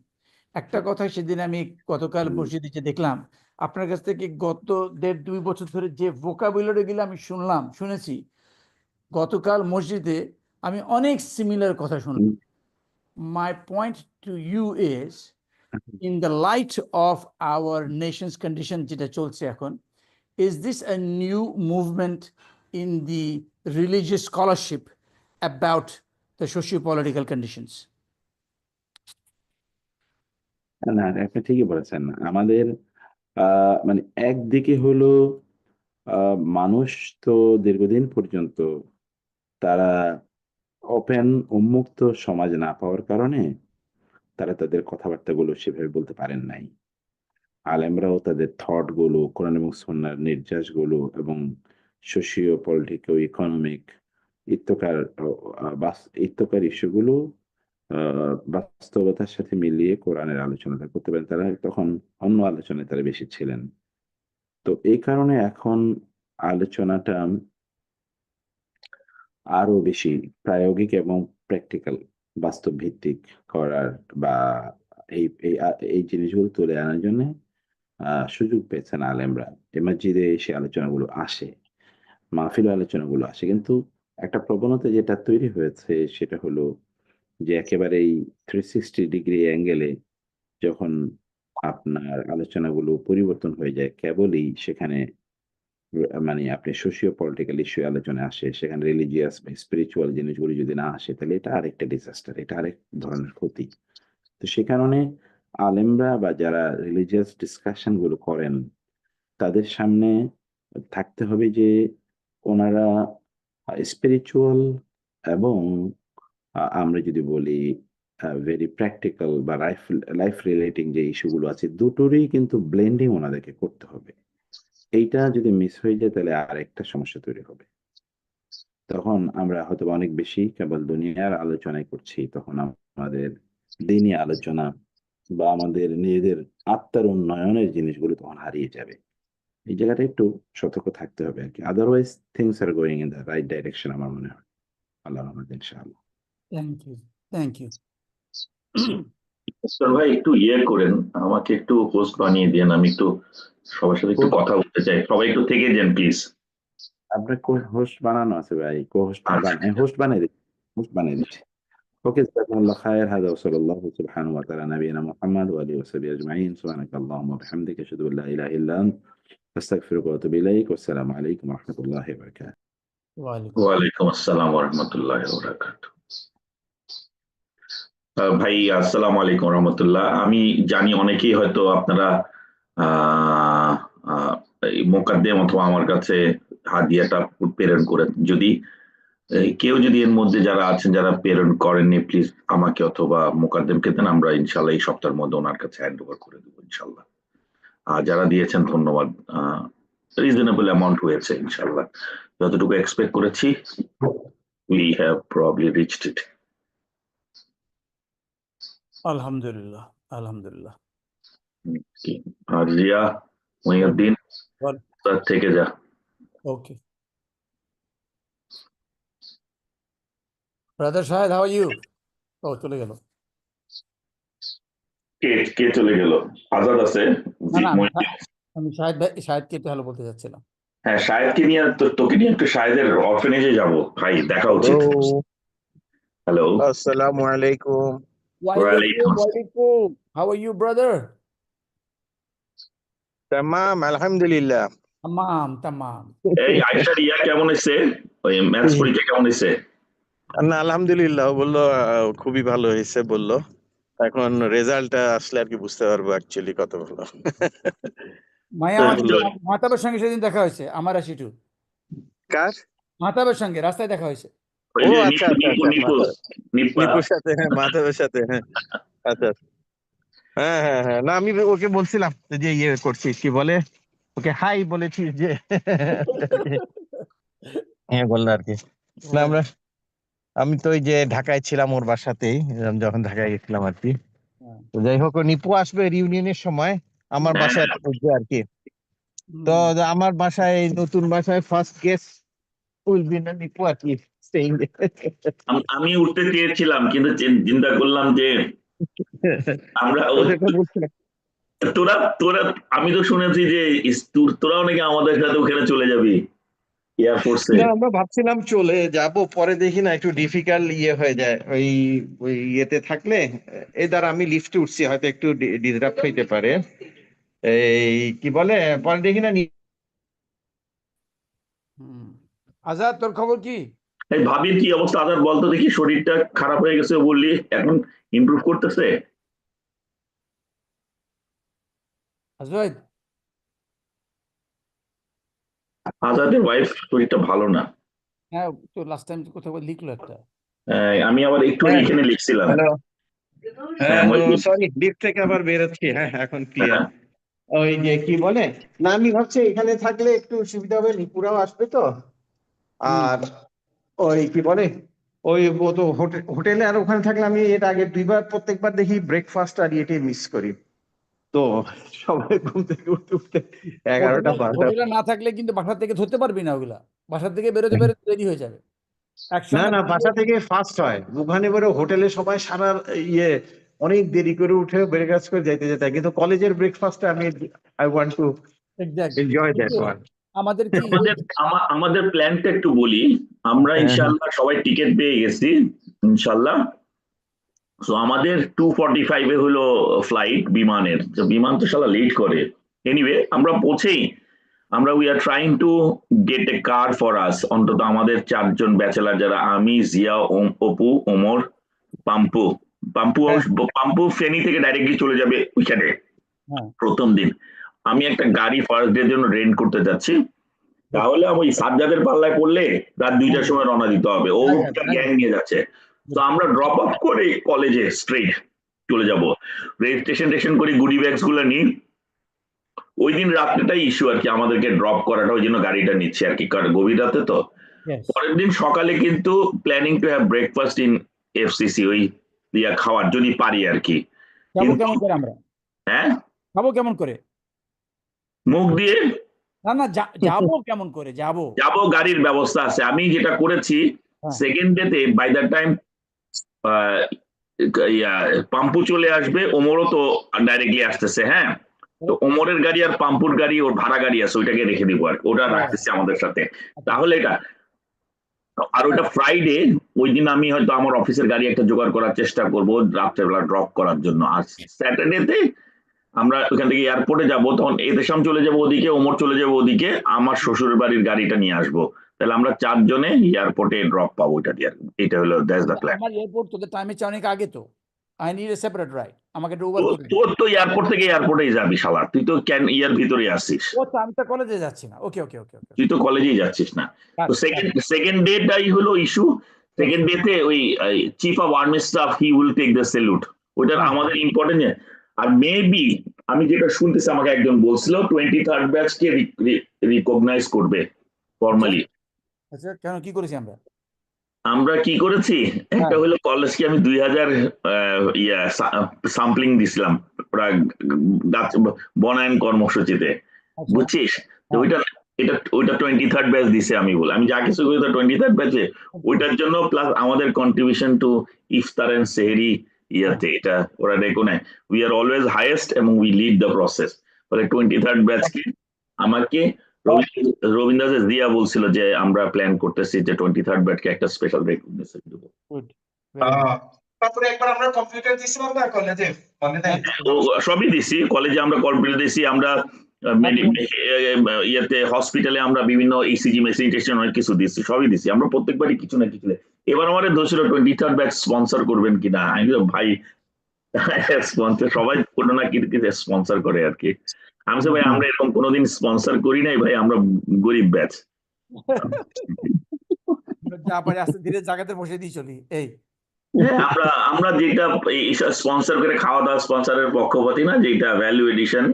একটা কথা সেদিন আমি গতকাল মসজিদে যে দেখলাম, আপনার কাছ থেকে গত 1.5-2 বছর ধরে যে ভোকাবুলারি গুলো আমি শুনেছি, গতকাল মসজিদে আমি অনেক সিমিলার কথা শুনলাম। My point to you is, in the light of our nation's condition যেটা চলছে এখন, is this a new movement in the religious scholarship about the socio-political conditions? না, আপনি ঠিকই বলেছেন। আমাদের মানে একদিকে হলো মানুষ তো দীর্ঘদিন পর্যন্ত তারা ওপেন উন্মুক্ত সমাজ না পাওয়ার কারণে তারা তাদের কথাবার্তাগুলো সেভাবে বলতে পারেন নাই। আলেমরাও তাদের থট গুলো, কোরআন এবং সুন্নাহর নির্যাসগুলো এবং সোশিও পলিটিক্যাল ইকোনমিক ইত্যকার ইত্যকার ইস্যুগুলো বাস্তবতার সাথে মিলিয়ে কোরআনের আলোচনাটা করতে পারেন। তারা তখন অন্য আলোচনায় তারা বেশি ছিলেন। তো এই কারণে এখন আলোচনাটা আরো বেশি প্রায়োগিক এবং প্র্যাকটিক্যাল, বাস্তব ভিত্তিক করার বা এই জিনিসগুলো তুলে আনার জন্য সুযোগ পেয়েছেন আলেমরা। এ মসজিদে এসে আলোচনাগুলো আসে, মাহফিল আলোচনাগুলো আসে। কিন্তু একটা প্রবণতা যেটা তৈরি হয়েছে সেটা হলো যে একেবারেই 360 ডিগ্রি অ্যাঙ্গেলে যখন আপনার আলোচনাগুলো পরিবর্তন হয়ে যায়, কেবলই সেখানে মানে আপনি সোশিও পলিটিক্যাল ইস্যু আলোচনায় আসে, সেখানে রিলিজিয়াস বা স্পিরিচুয়াল জিনিসগুলো যদি না আসে, তাহলে এটা আরেকটা ডিজাস্টার, এটা আরেক ধরনের ক্ষতি। তো সে কারণে আলেমরা বা যারা রিলিজিয়াস ডিসকাশন গুলো করেন, তাদের সামনে থাকতে হবে যে ওনারা স্পিরিচুয়াল এবং আমরা যদি বলি ভেরি প্র্যাকটিক্যাল বা লাইফ রিলেটিং যে ইস্যুগুলো আছে, দুটোরই কিন্তু ব্লেন্ডিং ওনাদেরকে করতে হবে। এইটা যদি মিস হয়ে যায় তাহলে আরেকটা সমস্যা তৈরি হবে। তখন আমরা হয়তো অনেক বেশি কেবল দুনিয়ার আলোচনায় করছি, তখন আমাদের দিনী আলোচনা বা আমাদের নিজেদের আত্মার উন্নয়নের জিনিসগুলো তখন হারিয়ে যাবে। এই জায়গাটা একটু সতর্ক থাকতে হবে আরকি। Otherwise things are going in the right direction আমার মনে হয়। আল্লাহর রহমতে ইনশাআল্লাহ। Thank you, thank you. Sir ভাই একটু করেন, আমাকে একটু হোস্ট বানিয়ে দেন, আমি একটু সবার সাথে একটু কথা বলতে চাই, সবাই একটু থেকে যান প্লিজ। আপনার হোস্ট বানানো আছে ভাই। হোস্ট আচ্ছা হোস্ট বানাই দিচ্ছি। হোস্ট বানাই দিচ্ছি। ওকে, জাযাকুমুল্লাহ খাইর। হাদা ওয়া সাল্লাল্লাহু সুবহানাহু ওয়া তাআলা নাবিয়িনা মুহাম্মদ ওয়া আলিহি ওয়া সাহবিহি আজমাইন। সুবহানাকাল্লাহুম্মা ওয়া বিহামদিকা আশহাদু আল লা ইলাহা ইল্লা আনতা আস্তাগফিরুকা ওয়া আতুবু ইলাইক। ওয়াসসালামু আলাইকুম ওয়া রাহমাতুল্লাহি ওয়া বারাকাতুহু। ওয়ালাইকুম ওয়ালাইকুম আসসালাম ওয়া রাহমাতুল্লাহি ওয়া বারাকাতুহু। ভাই আসসালামু আলাইকুম রহমতুল্লাহ। আমি জানি অনেকেই হয়তো আপনারা আহ, আহ, এই মোকাদ্দেম অথবা আমার কাছে হাদিয়াটা প্রেরণ করেন। যদি কেউ যদি এর মধ্যে যারা আছেন যারা প্রেরণ করেননি, প্লিজ আমাকে অথবা মোকাদ্দেমকে দেন, আমরা ইনশাল্লাহ এই সপ্তাহের মধ্যে ওনার কাছে হ্যান্ড ওভার করে দেবো ইনশাল্লাহ। আর যারা দিয়েছেন ধন্যবাদ। রিজনেবল অ্যামাউন্ট হয়েছে ইনশাল্লাহ, যতটুকু এক্সপেক্ট করেছি we have probably reached it. আলহামদুলিল্লাহ আলহামদুলিল্লাহ আর জিয়া মহিউদ্দিন বল তার থেকে যা। Okay brother Shahed how are you ও চলে গেল কে কে চলে গেল? আজাদ আছে। না না মহিউদ্দিন। আমি শাহেদকে একটু হ্যালো বলতে যাচ্ছিলাম হ্যাঁ, শাহেদকে নিয়ে তোকে নিয়ে একটু শাহেদের অরফেনেজে যাব ভাই, দেখা উচিত। Hello, hello. Assalamu alaikum. ওয়ালাইকুম আসসালাম। ওয়ালাইকুম how are you brother Tamam, alhamdulillah. তামাম তামাম এই আয়েশা রিয়া কেমন হয়েছে? ওই ম্যাথস পরীক্ষা কেমন হয়েছে? না আলহামদুলিল্লাহ বললো খুবই ভালো হয়েছে বললো। এখন রেজাল্টটা আসলে আর কি বুঝতে পারবো অ্যাকচুয়ালি কত ভালো। মায়া বললো, মাহতাবের সঙ্গে সেদিন দেখা হয়েছে আমার আশিটু কার? মাহতাবের সঙ্গে রাস্তায় দেখা হয়েছে ওই ও যে আচ্ছা নিপু আচ্ছা নিপু আচ্ছা, নিপু নিপা। নিপুর সাথে, হ্যাঁ মাধবের সাথে, হ্যাঁ আচ্ছা হ্যাঁ হ্যাঁ হ্যাঁ, না আমি ওকে বলছিলাম যে ইয়ে করছিস কি বলে, ওকে হাই বলেছিস যে হ্যাঁ বললো আর কি। না আমি তো ওই যে ঢাকায় ছিলাম ওর বাসাতেই, যখন ঢাকায় গেছিলাম আর কি। হ্যাঁ। তো যাই হোক, ও নিপু আসবে রিউনিয়নের সময় আমার হ্যাঁ, বাসায় আসবে আর কি। তো আমার বাসায়, নতুন বাসায় ফার্স্ট গেস্ট উইল বি না নিপু আর কি staying there. আমি উঠতে চেয়েছিলাম কিন্তু চিন্তা করলাম যে আমরা ওদেরকে বলছিলাম, তোরা তোরা আমি তো শুনেছি যে তোরাও নাকি আমাদের সাথে ওখানে চলে যাবি এয়ারফোর্সে। না আমরা ভাবছিলাম চলে যাব, পরে দেখি না একটু ডিফিকাল্ট ইয়ে হয়ে যায় ওই ওই ইয়েতে থাকলে। এই দ্বারা আমি লিফটে উঠছি, হয়তো একটু ডিসরাপ্ট হইতে পারে, এই কি বলে, পরে দেখি না আজাদ তোর খবর কি এই ভাবির কি অবস্থা আদার বলতো দেখি, শরীরটা খারাপ হয়ে গেছে বললি, এখন ইমপ্রুভ করতেছে? আজওয়াইদ আজাদের ওয়াইফ শরীরটা ভালো না। হ্যাঁ তো লাস্ট টাইম কোথাও লিখলো একটা আমি আবার একটু হ্যাঁ। এখানে লিখছিলাম। হ্যালো হ্যাঁ, মহিউদ্দিন। সরি লিফট থেকে আবার বেরোচ্ছি, হ্যাঁ এখন ক্লিয়ার। হ্যাঁ, ওই যে কি বলে, না আমি ভাবছি এখানে থাকলে একটু সুবিধা হবে, নিপুরাও আসবে তো। আর ওই কি বলে, ওই ও তো হোটেলে, আর ওখানে থাকলে আমি এর আগে প্রত্যেকবার দেখি ব্রেকফাস্ট আর ইয়েটাই মিস করি। তো সবাই ঘুম থেকে উঠতে 11টা 12টা। হোটেলে না থাকলে কিন্তু বাসা থেকে ধরতে পারবি না ওগুলা, বাসা থেকে বেরোতে বেরোতে দেরি হয়ে যাবে না একসঙ্গে না, বাসা থেকে ফার্স্ট হয় ওখানে, বেরো হোটেলে সবাই সারা ইয়ে অনেক দেরি করে উঠে ব্রেকফাস্ট করে যাইতে যেতে হয়। কিন্তু কলেজের ব্রেকফাস্টে আমি I want to Exactly. Enjoy that কিন্তু ওয়ান। আমাদের কি আমাদের প্ল্যানটা একটু বলি। আমরা হ্যাঁ, ইনশাল্লাহ সবাই টিকিট পেয়ে গেছি ইনশাল্লাহ। তো আমাদের 2:45 এ হলো ফ্লাইট বিমানের। তো বিমান তো শালা লেট করে। এনিওয়ে আমরা পৌঁছেই আমরা we are trying to get A car for us, অন্তত আমাদের 4 জন ব্যাচেলার, যারা আমি, জিয়া, অপু, ওমর, পাম্পু। পাম্পু ফেনী থেকে ডাইরেক্টলি চলে যাবে ওইখানে হ্যাঁ। প্রথম দিন। আমি একটা গাড়ি ফার্স্ট ডে জন্য রেন্ট করতে যাচ্ছি, তাহলে ওই সাজ্জাদের পাল্লায় পড়লে রাত 2টার সময় রওনা দিতে হবে, ও গ্যাং নিয়ে যাচ্ছে। তো আমরা ড্রপ অফ করে কলেজে স্ট্রেট চলে যাব, রেজিস্ট্রেশন করি, গুডি ব্যাগস গুলো নিই। ওই দিন রাত্রেটাই ইস্যু আর কি, আমাদেরকে ড্রপ করাটা, ওই জন্য গাড়িটা নিচ্ছে আর কি, কারণ গভীর রাতে তো। Yes. পরের দিন সকালে কিন্তু planning to have breakfast in FCC, ওই ইয়া খাওয়ার যদি পারি আর কি। যাবো কেমন করে আমরা, হ্যাঁ, খাবো কেমন করে, মুখ দিয়ে না না যাবো কেমন করে, যাবো যাবো, গাড়ির ব্যবস্থা আছে। আমি যেটা করেছি হ্যাঁ। সেকেন্ড ডেতে বাই দ্য টাইম পাম্পু চলে আসবে, ওমরও তো ডাইরেক্টলি আসতেছে। হ্যাঁ, তো ওমরের গাড়ি আর পাম্পুর গাড়ি ওর ভাড়া গাড়ি আছে, ওইটাকে রেখে দিব আর ওটা রাখতেছি আমাদের সাথে। তাহলে এটা আর ওইটা ফ্রাইডে, ওই দিন আমি হয়তো আমার অফিসের গাড়ি একটা জোগাড় করার চেষ্টা করব রাত্রেবেলা ড্রপ করার জন্য। আর স্যাটারডেতে আমরা ওখান থেকে এয়ারপোর্টে যাব, তখন এদেশাম চলে যাব ওদিকে, ওমর চলে যাব ওদিকে, আমার শ্বশুরের বাড়ির গাড়িটা নিয়ে আসবো। তাহলে আমরা 4 জনে এয়ারপোর্টে ড্রপ পাবো ওইটা দিয়ে। এটা হলো দ্যাটস দ্য প্ল্যান। আমার এয়ারপোর্ট তোদের টাইমের চেয়ে অনেক আগে তো। I need a separate ride, আমাকে একটা উবার করে তোর তো এয়ারপোর্ট থেকে এয়ারপোর্টেই যাবি শালা, তুই তো ইয়ার ভিতরে আসিস, ও আচ্ছা, আমি তো কলেজে যাচ্ছি না। ওকে ওকে ওকে ওকে তুই তো কলেজেই যাচ্ছিস না। তো সেকেন্ড ডেটাই হলো ইস্যু। সেকেন্ড ডেতে ওই chief of army staff he will take the salute, ওইটা আমাদের ইম্পর্টেন্ট। আর মেবি আমি যেটা শুনতেছি, আমাকে একজন বলছিল 23rd ব্যাচকে রিকগনাইজ করবে ফর্মালি। আচ্ছা, কেন কি করেছি আমরা? আমরা কি করেছি, একটা হলো কলেজকে আমি 2000 সাম্পলিং দিছিলাম ওরা গাছ বনায়ন কর্মসূচিতে, বুঝছিস? তো ওইটা 23rd ব্যাচ দিছে আমি বলে, আমি যা কিছু করি 23rd ব্যাচে ওইটার জন্য, প্লাস আমাদের কন্ট্রিবিউশন টু ইফতার এন্ড সেহরি ইয়াতে, এটা ওরা রেকো নেয়। উই আর অলওয়েজ হাইয়েস্ট এবং উই লিড দ্য প্রসেস। ফলে 23rd ব্যাচকে আমাকে রবীন্দ্র দিয়া বলছিল যে আমরা প্ল্যান করতেছি যে 23rd ব্যাচকে একটা স্পেশাল রেকগনিশন দেব। তারপরে একবার আমরা কম্পিউটার দিছিলাম না কলেজে, মনে নাই? সবই দিছি কলেজে, আমরা কম্পিউটার দিছি, আমরা ইয়েতে হসপিটালে আমরা বিভিন্ন ইসিজি মেশিন টেশন অনেক কিছু দিচ্ছি, সবই দিচ্ছি আমরা প্রত্যেকবারই কিছু না কিছু। এবার আমাদের দোষ ছিল 23rd ব্যাচ স্পন্সর করবেন কিনা। আমি ভাই স্পন্সর সবাই কোনো না কিছু স্পন্সর করে আর কি। আমি ভাই আমরা এরকম কোনোদিন স্পন্সর করি নাই ভাই, আমরা গরিব ব্যাচ। যা পারে আস্তে ধীরে জায়গাতে বসে দিয়ে চলি। এই আমরা যেটা স্পন্সর করে খাওয়া দাওয়া স্পন্সরের পক্ষপাতি না, যেটা ভ্যালু এডিশন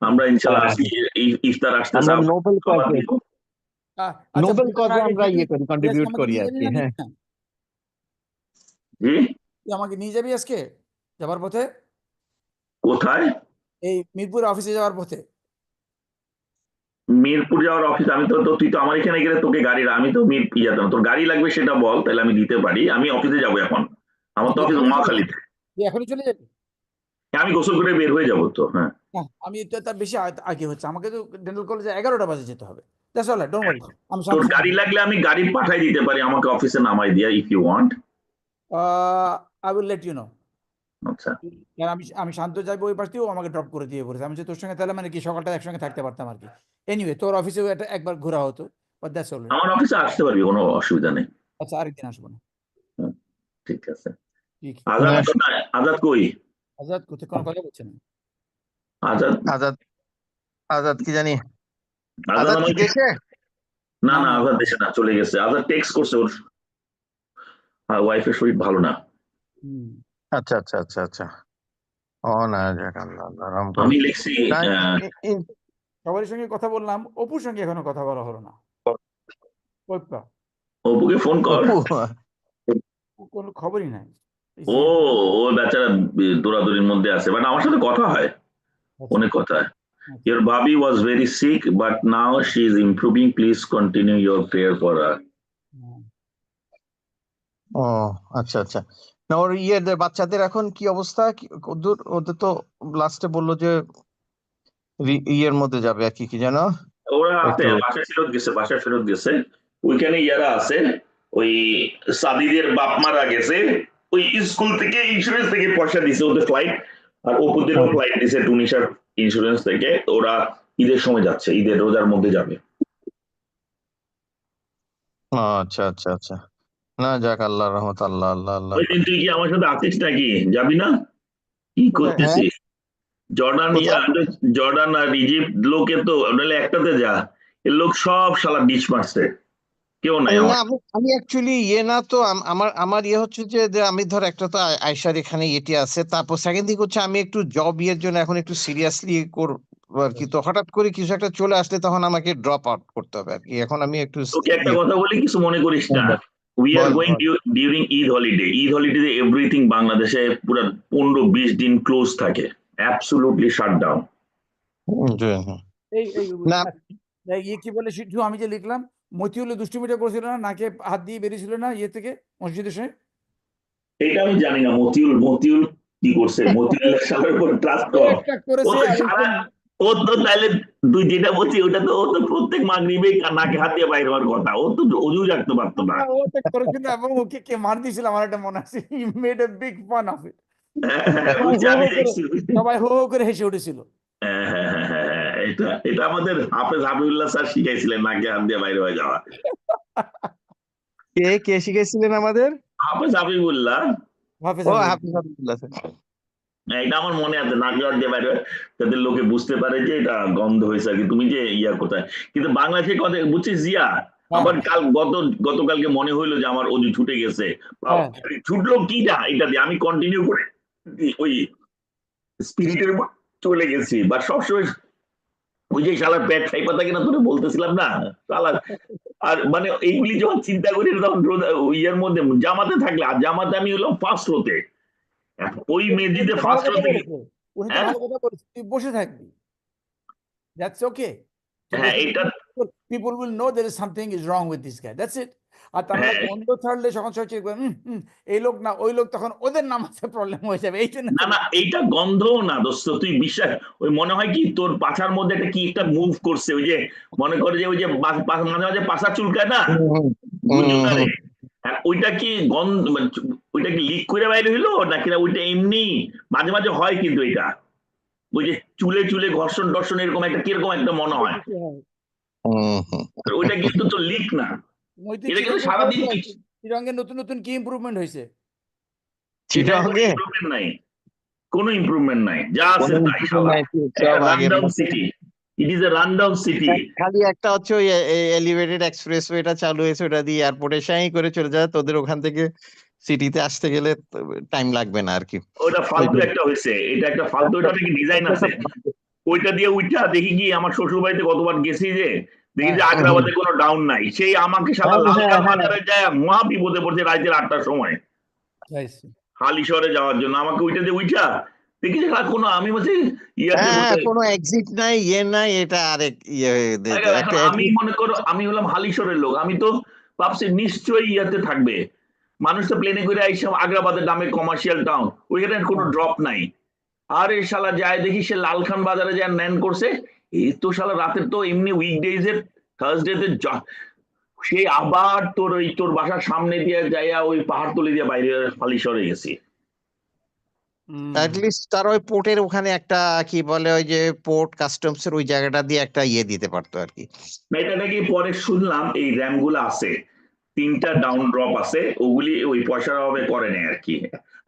আমরা ইনশাআল্লাহ ইফতার আসতে নোবেল কজে নোবেল কজে আমরা ইয়ে করি, কন্ট্রিবিউট করি আর কি। হ্যাঁ জি, তুই আমাকে নিয়ে যাবি আজকে যাবার পথে, কোথায়? এই মিরপুর অফিসে যাওয়ার পথে। মিরপুর যাওয়ার অফিস, আমি তো তুই তো আমার এখানে গেলে তোকে গাড়ি, আমি তো তোর গাড়ি লাগবে সেটা বল, তাহলে আমি দিতে পারি। আমি অফিসে যাবো এখন, আমার তো অফিস মহাখালীতে। তুই এখনই চলে যাবি? আমি গোসল করে বের হয়ে যাবো তো। হ্যাঁ আমি তার বেশি আগে হচ্ছে, আমাকে তো ডেন্টাল কলেজে 11টা বাজে যেতে হবে। That's all right, don't worry. তোর গাড়ি লাগলে আমি গাড়ি পাঠাই দিতে পারি, আমাকে অফিসে নামাই দিয়া, if you want. I will let you know. আচ্ছা, আমি শান্ত যাইবো ওই পাশ দিয়ে, ও আমাকে ড্রপ করে দিয়ে বলেছে। আমি যে তোর সঙ্গে তাহলে মানে কি সকালটা একসঙ্গে থাকতে পারতাম আর কি। এনিওয়ে তোর অফিসেও এটা একবার ঘোরা হতো, বাট দ্যাটস অল। আমার অফিসে আসতে পারবি, কোনো অসুবিধা নেই। আচ্ছা, আরেকদিন আসবো না। ঠিক আছে। ঠিক। আজাদ কই? আজাদ কোথায়, কোনো কথা বলছে না। আজাদ আজাদ আজাদ কি জানি, আজাদ আজাদ কি আমাকে দেশে? না না, আজাদ দেশে না, চলে গেছে। আজাদ টেক্সট করছে, ওর ওয়াইফের শরীর ভালো না। আচ্ছা আচ্ছা আচ্ছা আচ্ছা। ও না, যাক আল্লাহ আল্লাহ রাম করুন। আমি লিখছি সবার সঙ্গে কথা বললাম, অপুর সঙ্গে এখনো কথা বলা হলো না। অপুকে ফোন কর, কোনো খবরই নাই। ও বেচারা দৌড়াদৌড়ির মধ্যে আছে, বাট আমার সাথে কথা হয়, অনেক কথা হয়। Your Bobby was very sick, but now she is improving. Please continue your prayer for her. ও আচ্ছা আচ্ছা। না ওর বাচ্চাদের এখন কি অবস্থা, ওদের তো লাস্টে বললো যে ইয়ের মধ্যে যাবে আর কি, কি যেন ওরা বাসায় ফেরত গেছে। ওইখানে ইয়ারা আছে, ওই সাদিদের বাপ মারা গেছে, ওই স্কুল থেকে ইন্স্যুরেন্স থেকে পয়সা দিছে ওদের ফ্লাইট, আর অপুদের ফ্লাইট দিছে টুনিশার ইন্স্যুরেন্স থেকে। ওরা ঈদের সময় যাচ্ছে, ঈদের রোজার মধ্যে যাবে। আচ্ছা আচ্ছা আচ্ছা। না যাক আল্লাহ রহমত, আল্লাহ আল্লাহ আল্লাহ। ওই দিন তুই কি আমার সাথে আসিস নাকি, যাবি না? কি করতেছিস? জর্ডান আর ইজিপ্ট লোকে তো একটাতে যা, এর লোক সব শালা ডিশ মারছে, কেউ নাই। আমি অ্যাকচুয়ালি না তো আমার হচ্ছে যে আমি ধর একটা তো আয়সার এখানে এটি আছে, তারপর সেকেন্ড দিক হচ্ছে আমি একটু জব জন্য এখন একটু সিরিয়াসলি করবো আর কি। তো হঠাৎ করে কিছু একটা চলে আসলে তখন আমাকে ড্রপ আউট করতে হবে আর কি। এখন আমি একটু তোকে একটা কথা বলি, কিছু মনে করিস না। We are going during Eid holiday. Eid holiday everything বাংলাদেশে পুরো 15-20 দিন ক্লোজ থাকে, অ্যাবসলিউটলি শাট ডাউন। ইয়ে কি বলে শুধু আমি যে লিখলাম, মতিউলে দুষ্টুমিটা করেছিল না, নাকে হাত দিয়ে বেরিয়েছিল না ইয়ে থেকে মসজিদের সঙ্গে। এটা আমি জানি না মতিউল কি করছে, মতিউলের সালের উপর ট্রাস্ট কর। ও তো তাহলে তুই যেটা বলছি ওটা তো ও তো প্রত্যেক মাগরিবে নাকে হাত দিয়ে বাইরে হওয়ার কথা, ও তো অজু রাখতে পারতো না। ও তো করেছিল এবং ওকে কে মার দিয়েছিল আমার একটা মনে আছে, he made a big fun of it. বুঝছি, আমি দেখছি। সবাই হো হো করে হেসে উঠেছিল। হ্যাঁ, এটা এটা আমাদের হাফেজ হাবিবুল্লাহ স্যার শিখাইছিলেন নাকে হাত দিয়ে বাইরে হয়ে যাওয়া। কে কে শিখেছিলেন আমাদের? হাফেজ হাবিবুল্লাহ, হাফেজ ও আবদুল্লাহ। হাফিজ আব্দুল্লাহ স্যার। এটা আমার মনে আছে, নাকে হাত দিয়ে বাইরে হয়, যাতে লোকে বুঝতে পারে যে এটা গন্ধ হয়েছে আর কি, তুমি যে ইয়া কোথায়। কিন্তু বাংলাদেশের কথা বুঝছিস জিয়া, আবার গতকালকে মনে হইলো যে আমার অজু ছুটে গেছে। হ্যাঁ। ছুটলো কি না এটা দিয়ে আমি কন্টিনিউ করে ওই স্পিরিটের উপর চলে গেছি। বা সবসময় ওই যে শালার পেট খাই পাতা কিনা তোরে বলতেছিলাম না শালার। আর মানে এইগুলি যখন চিন্তা করি তখন ইয়ের মধ্যে জামাতে থাকলে, আর জামাতে আমি হলাম ফার্স্ট রোতে, ওই মসজিদে ভালো ফার্স্ট কথা রোতে। বলেছে, উনি তো হ্যাঁ ভালো কথা বলেছে, তুই বসে থাকবি, দ্যাটস ওকে। হ্যাঁ এটা people will know there is something is wrong with this guy, that's it. আর তার হ্যাঁ গন্ধ ছাড়লে সখন সহজে এই লোক না ওই লোক, তখন ওদের নামাজে প্রবলেম হয়ে যাবে, এই জন্য না না এইটা গন্ধও না দোস্ত, তুই বিশ্বাস, ওই মনে হয় কি তোর পাছার মধ্যে একটা কি একটা মুভ করছে, ওই যে মনে করে যে ওই যে মাঝে মাঝে পাছা চুলকায় না গুঞ্জনারে, ওইটা কি গন্ধ, মানে ওইটা কি লিক করে বাইরে হইলো নাকি না ওইটা এমনি মাঝে মাঝে হয়, কিন্তু এটা ওই যে চুলে চুলে ঘর্ষণ টর্ষণ এরকম একটা কিরকম একটা মনে হয়, আর ওইটা কিন্তু তো লিক না, এটা কিন্তু সারাদিন কিছু চিরাঙ্গে নতুন নতুন কি ইমপ্রুভমেন্ট হয়েছে? চিটাগংয়ে ইমপ্রুভমেন্ট নাই, কোনো ইমপ্রুভমেন্ট নাই, যা আছে কোনো তাই কিছু শালা, নাই, সব আগে rundown city, it is a rundown city. খালি একটা হচ্ছে ওই এলিভেটেড এক্সপ্রেসওয়েটা চালু হয়েছে, ওটা দিয়ে এয়ারপোর্টে সাই করে চলে যায়, তোদের ওখান থেকে সিটিতে আসতে গেলে টাইম লাগবে না আর কি। ওটা ফালতু একটা হয়েছে, এটা একটা ফালতু, এটা নাকি ডিজাইন আছে, ওইটা দিয়ে উইটা দেখি কি আমার শ্বশুর বাড়িতে কতবার গেছি যে দেখি যে আগ্রাবাদে কোনো ডাউন নাই, সেই আমাকে সারা লালখান বাজারে যায় মহা বিপদে পড়ছে রাতের 8টার সময় হালিশহরে যাওয়ার জন্য, আমাকে ওইটা দিয়ে উইটা দেখি যে কোনো আমি বলছি ইয়াতে হ্যাঁ, বসে, কোনো এক্সিট নাই, ইয়ে নাই, এটা আরেক ইয়ে এখন একটা আমি মনে করো আমি হলাম হালিশহরের লোক, আমি তো ভাবছি নিশ্চয়ই ইয়াতে থাকবে, মানুষ তো প্লেনে করে আইসা আগ্রাবাদের নামে কমার্শিয়াল টাউন, ওইখানে কোনো ড্রপ নাই। আরে শালা যায় দেখি সে লালখান বাজারে যা ন্যান করছে, এই তো শালা রাতের তো এমনি উইকডেজ এর থার্সডে তে সে আবার তোর ওই তোর বাসার সামনে দিয়ে যাইয়া ওই পাহাড় তুলে দিয়ে বাইরে হালিশহরে গেছি। অ্যাটলিস্ট তার ওই পোর্টের ওখানে একটা কি বলে ওই যে পোর্ট কাস্টমস এর ওই জায়গাটা দিয়ে একটা ইয়ে দিতে পারতো আর কি। এটা নাকি পরে শুনলাম এই র্যাম গুলো আছে, 3টা ডাউন ড্রপ আছে, ওগুলি ওই পয়সার অভাবে করে নেয় আর কি,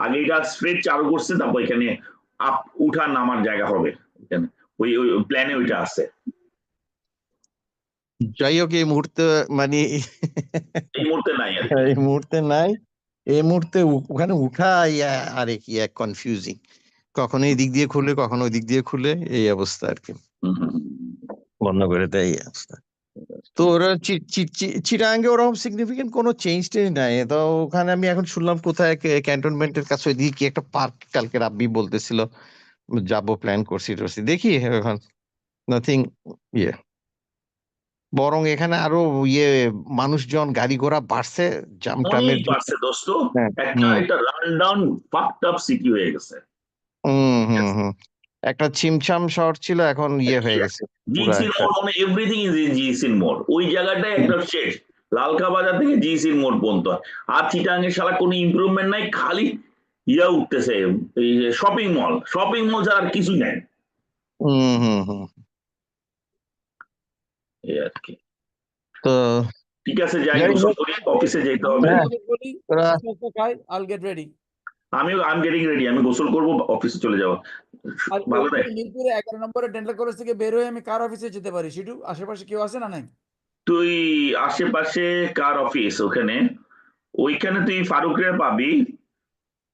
আগে এটা স্ট্রেট চালু করছে, তারপর এখানে আপ উঠা নামার জায়গা হবে, ওই ওই প্ল্যানে ওইটা আছে। যাই হোক এই মুহূর্তে মানে এই মুহূর্তে নাই আর কি। এই মুহূর্তে নাই, এই মুহূর্তে ওখানে উঠা আরে কি এক কনফিউজিং, কখনো এই দিক দিয়ে খুলে কখনো ওই দিক দিয়ে খুলে, এই অবস্থা আর কি, বন্ধ করে দেয় এই অবস্থা। তো ওরা চিটাগাঙ্গে ওরকম সিগনিফিকেন্ট কোনো চেঞ্জ টেঞ্জ নাই তো, ওখানে আমি এখন শুনলাম কোথায় ক্যান্টনমেন্টের কাছে ওইদিকে কি একটা পার্ক কালকে রাব্বি বলতেছিল, যাবো প্ল্যান করছি টরছি, দেখি এখন নাথিং ইয়ে, বরং এখানে আরো ইয়ে মানুষজন গাড়ি ঘোড়া বাড়ছে, জাম টামের অনেক বাড়ছে দোস্ত, হ্যাঁ, একটা এটা run down fucked up city হয়ে গেছে। হুম একটা ছিমছাম শহর ছিল, এখন ইয়ে হয়ে গেছে পুরো জিসির একটা। মোড়, মানে এভরিথিং ইজ ইন জিসির মোড়, ওই জায়গাটায় একটা শেষ, লালকা বাজার থেকে জিসির মোড় পর্যন্ত। আর চিটাগাং এর শালা কোনো ইমপ্রুভমেন্ট নাই, খালি ইয়া উঠতেছে, এই যে শপিং মল ছাড়া আর কিছুই নাই, হুম এই আর কি। তো ঠিক আছে, যাই যাই গোসল হোক, করি, অফিসে যেতে হবে। হ্যাঁ, তোরা I'll get ready. আমিও আই এম গেটিং রেডি, আমি গোসল করবো, অফিসে চলে যাবো। আর ভালো দেখ, মিরপুরে 11 নম্বরের ডেন্টাল কলেজ থেকে বের হয়ে আমি কার অফিসে যেতে পারি, সেটু আশেপাশে কেউ আছে না নাই? তুই আশেপাশে কার অফিস ওখানে, ওইখানে তুই ফারুকরে পাবি,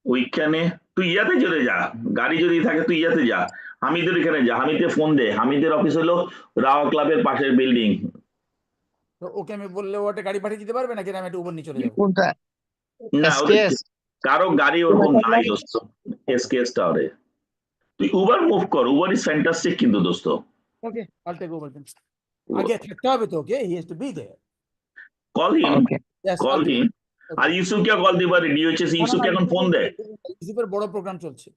ওইখানে তুই ইয়াতে চলে যা, গাড়ি যদি থাকে তুই ইয়াতে যা, হামিদের এখানে যা, হামিদে ফোন দে, হামিদের অফিস হলো রাওয়া ক্লাবের পাশের বিল্ডিং। তো ওকে আমি বললে ওটা গাড়ি পাঠিয়ে দিতে পারবে নাকি, আমি একটা উবর নিয়ে চলে যাবো? কোনটা না ওদের SKS? কারো গাড়ি ওরকম নাই দোস্ত, এসকেএস টাওয়ারে তুই উবার মুভ কর, উবার ইজ ফ্যান্টাস্টিক কিন্তু দোস্ত। ওকে, I'll take over then. আগে থাকতে হবে তো, okay, he has to be there. Call him, Okay. Yes, call I'll do him. it. আর Okay. ইউসুফকে কল দিতে পারি, ডিওএইচএস ইউসুফকে এখন ফোন দে। ইউসুফের বড় প্রোগ্রাম চলছে।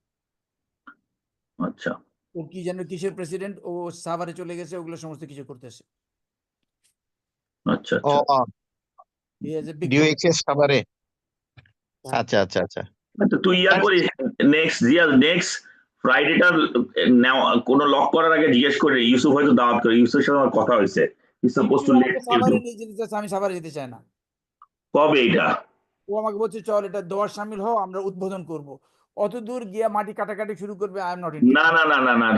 আচ্ছা ও কি যেন কিসের প্রেসিডেন্ট, ও সাভারে চলে গেছে, ওগুলো সমস্ত কিছু করতেছে। আচ্ছা ও আচ্ছা He has a big DOHS খাবারে। হ্যাঁ। আচ্ছা আচ্ছা আচ্ছা। তো তুই করিস নেক্সট ফ্রাইডেটা নেওয়া কোনো লক করার আগে জিজ্ঞেস করে ইউসুফ হয়তো দাওয়াত করে, ইউসুফের সাথে আমার কথা হয়েছে, ইজ সাপোজ টু লেট সাভারে নিয়ে যেতে চাচ্ছে, আমি সাভারে যেতে চাই না। কবে এটা? ও আমাকে বলছে চল এটা দোয়ার সামিল হও, আমরা উদ্বোধন করব। অত দূর গিয়া মাটি কাটাকাটি শুরু করবে, আই এম নট না ইন্টারেস্টেড। না না না না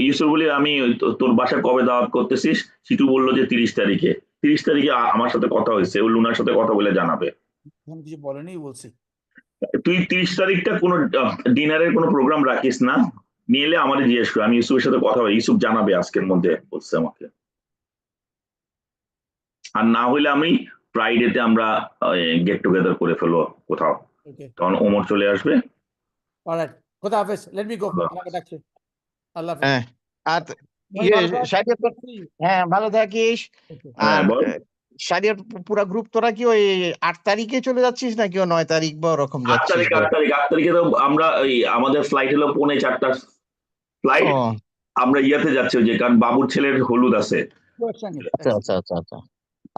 ইউসুফ বলি আমি তোর বাসায় কবে দাওয়াত করতেছিস, সিটু বললো যে 30 তারিখে। 30 তারিখে আমার সাথে কথা হয়েছে, ও লুনার সাথে কথা বলে জানাবে। এখন কিছু বলেনি, বলছি। তুই 30 তারিখটা কোনো ডিনারের কোনো প্রোগ্রাম রাখিস না, নিয়ে এলে আমাদের জিজ্ঞেস কর, আমি ইউসুফের সাথে কথা বলি, ইউসুফ জানাবে আজকের মধ্যে বলছে আমাকে। আর না হইলে আমি ফ্রাইডেতে আমরা গেট টুগেদার করে ফেলবো কোথাও, ওকে, তখন ওমর চলে আসবে। অলরাইট, খোদা হাফেজ, লেট মি গো, আমাকে ডাকছে। আল্লাহ হাফেজ। হ্যাঁ আর ভাই ইয়ে ভালো থাক। শারিয়াত, হ্যাঁ ভালো থাকিস। Okay. হ্যাঁ আর বল। শারিয়াত পুরা গ্রুপ তোরা কি ওই 8 তারিখে চলে যাচ্ছিস নাকি ও 9 তারিখ বা ওরকম 8 যাচ্ছিস? তারিখ 8 তারিখে তো আমরা আমাদের ফ্লাইট হলো 4:45 ফ্লাইট, ও আমরা ইয়াতে যাচ্ছি ওই যে, কারণ বাবুর ছেলের হলুদ আছে। দোয়ার সামিল, আচ্ছা আচ্ছা আচ্ছা আচ্ছা।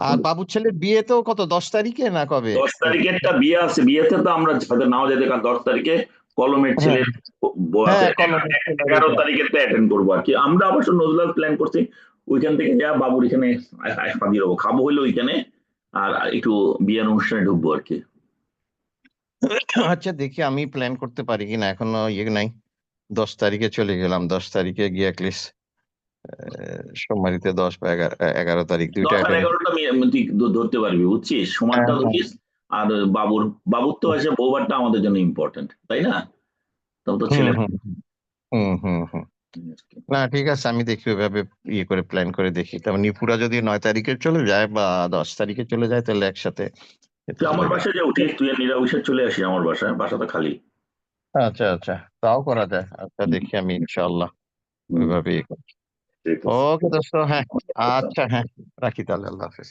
আর বাবুর ছেলের বিয়ে তো কত 10 তারিখে না কবে? 10 তারিখে একটা বিয়ে আছে, বিয়েতে তো আমরা হয়তো নাও যেতে, কারণ 10 তারিখে কলমের হ্যাঁ ছেলের বউ আছে। হ্যাঁ কলমের ছেলে 11 তারিখে অ্যাটেন্ড করবো আর কি। আমরা অবশ্য নজরুল প্ল্যান করছি ওইখান থেকে যা বাবুর এখানে হাজির হবো, খাবো হইলো ওইখানে, আর একটু বিয়ের অনুষ্ঠানে ঢুকবো আর কি। আচ্ছা দেখি আমি প্ল্যান করতে পারি কিনা, এখনো ইয়ে নাই। 10 তারিখে চলে গেলাম, 10 তারিখে গিয়ে অ্যাটলিস্ট সোমবারিতে 10 বা 11 তারিখ 10 দুইটা আর অ্যাটেন্ড। 11টা তুই ধরতে পারবি, বুঝছিস, সমানটা ধরিস। আর বাবুর তো আছে, বৌভাতটা আমাদের জন্য ইম্পর্টেন্ট, তাই না? তখন তো হুম ছেলে হুম হুম হুম হুম। না ঠিক আছে, আমি দেখি ওইভাবে ইয়ে করে প্ল্যান করে দেখি। তারপর নিপুরা যদি 9 তারিখে চলে যায় বা 10 তারিখে চলে যায় তাহলে একসাথে যেতে তুই আমার পারবে। বাসায় যা উঠিস, তুই আর নিরামিষে চলে আসিস আমার বাসায়, বাসা তো খালি। আচ্ছা আচ্ছা, তাও করা যায়। আচ্ছা দেখি আমি ইনশাআল্লাহ হুম, ওইভাবে ইয়ে করি। ঠিক আছে। ওকে দোস্ত, হ্যাঁ আচ্ছা, হ্যাঁ রাখি তাহলে, আল্লাহ হাফেজ।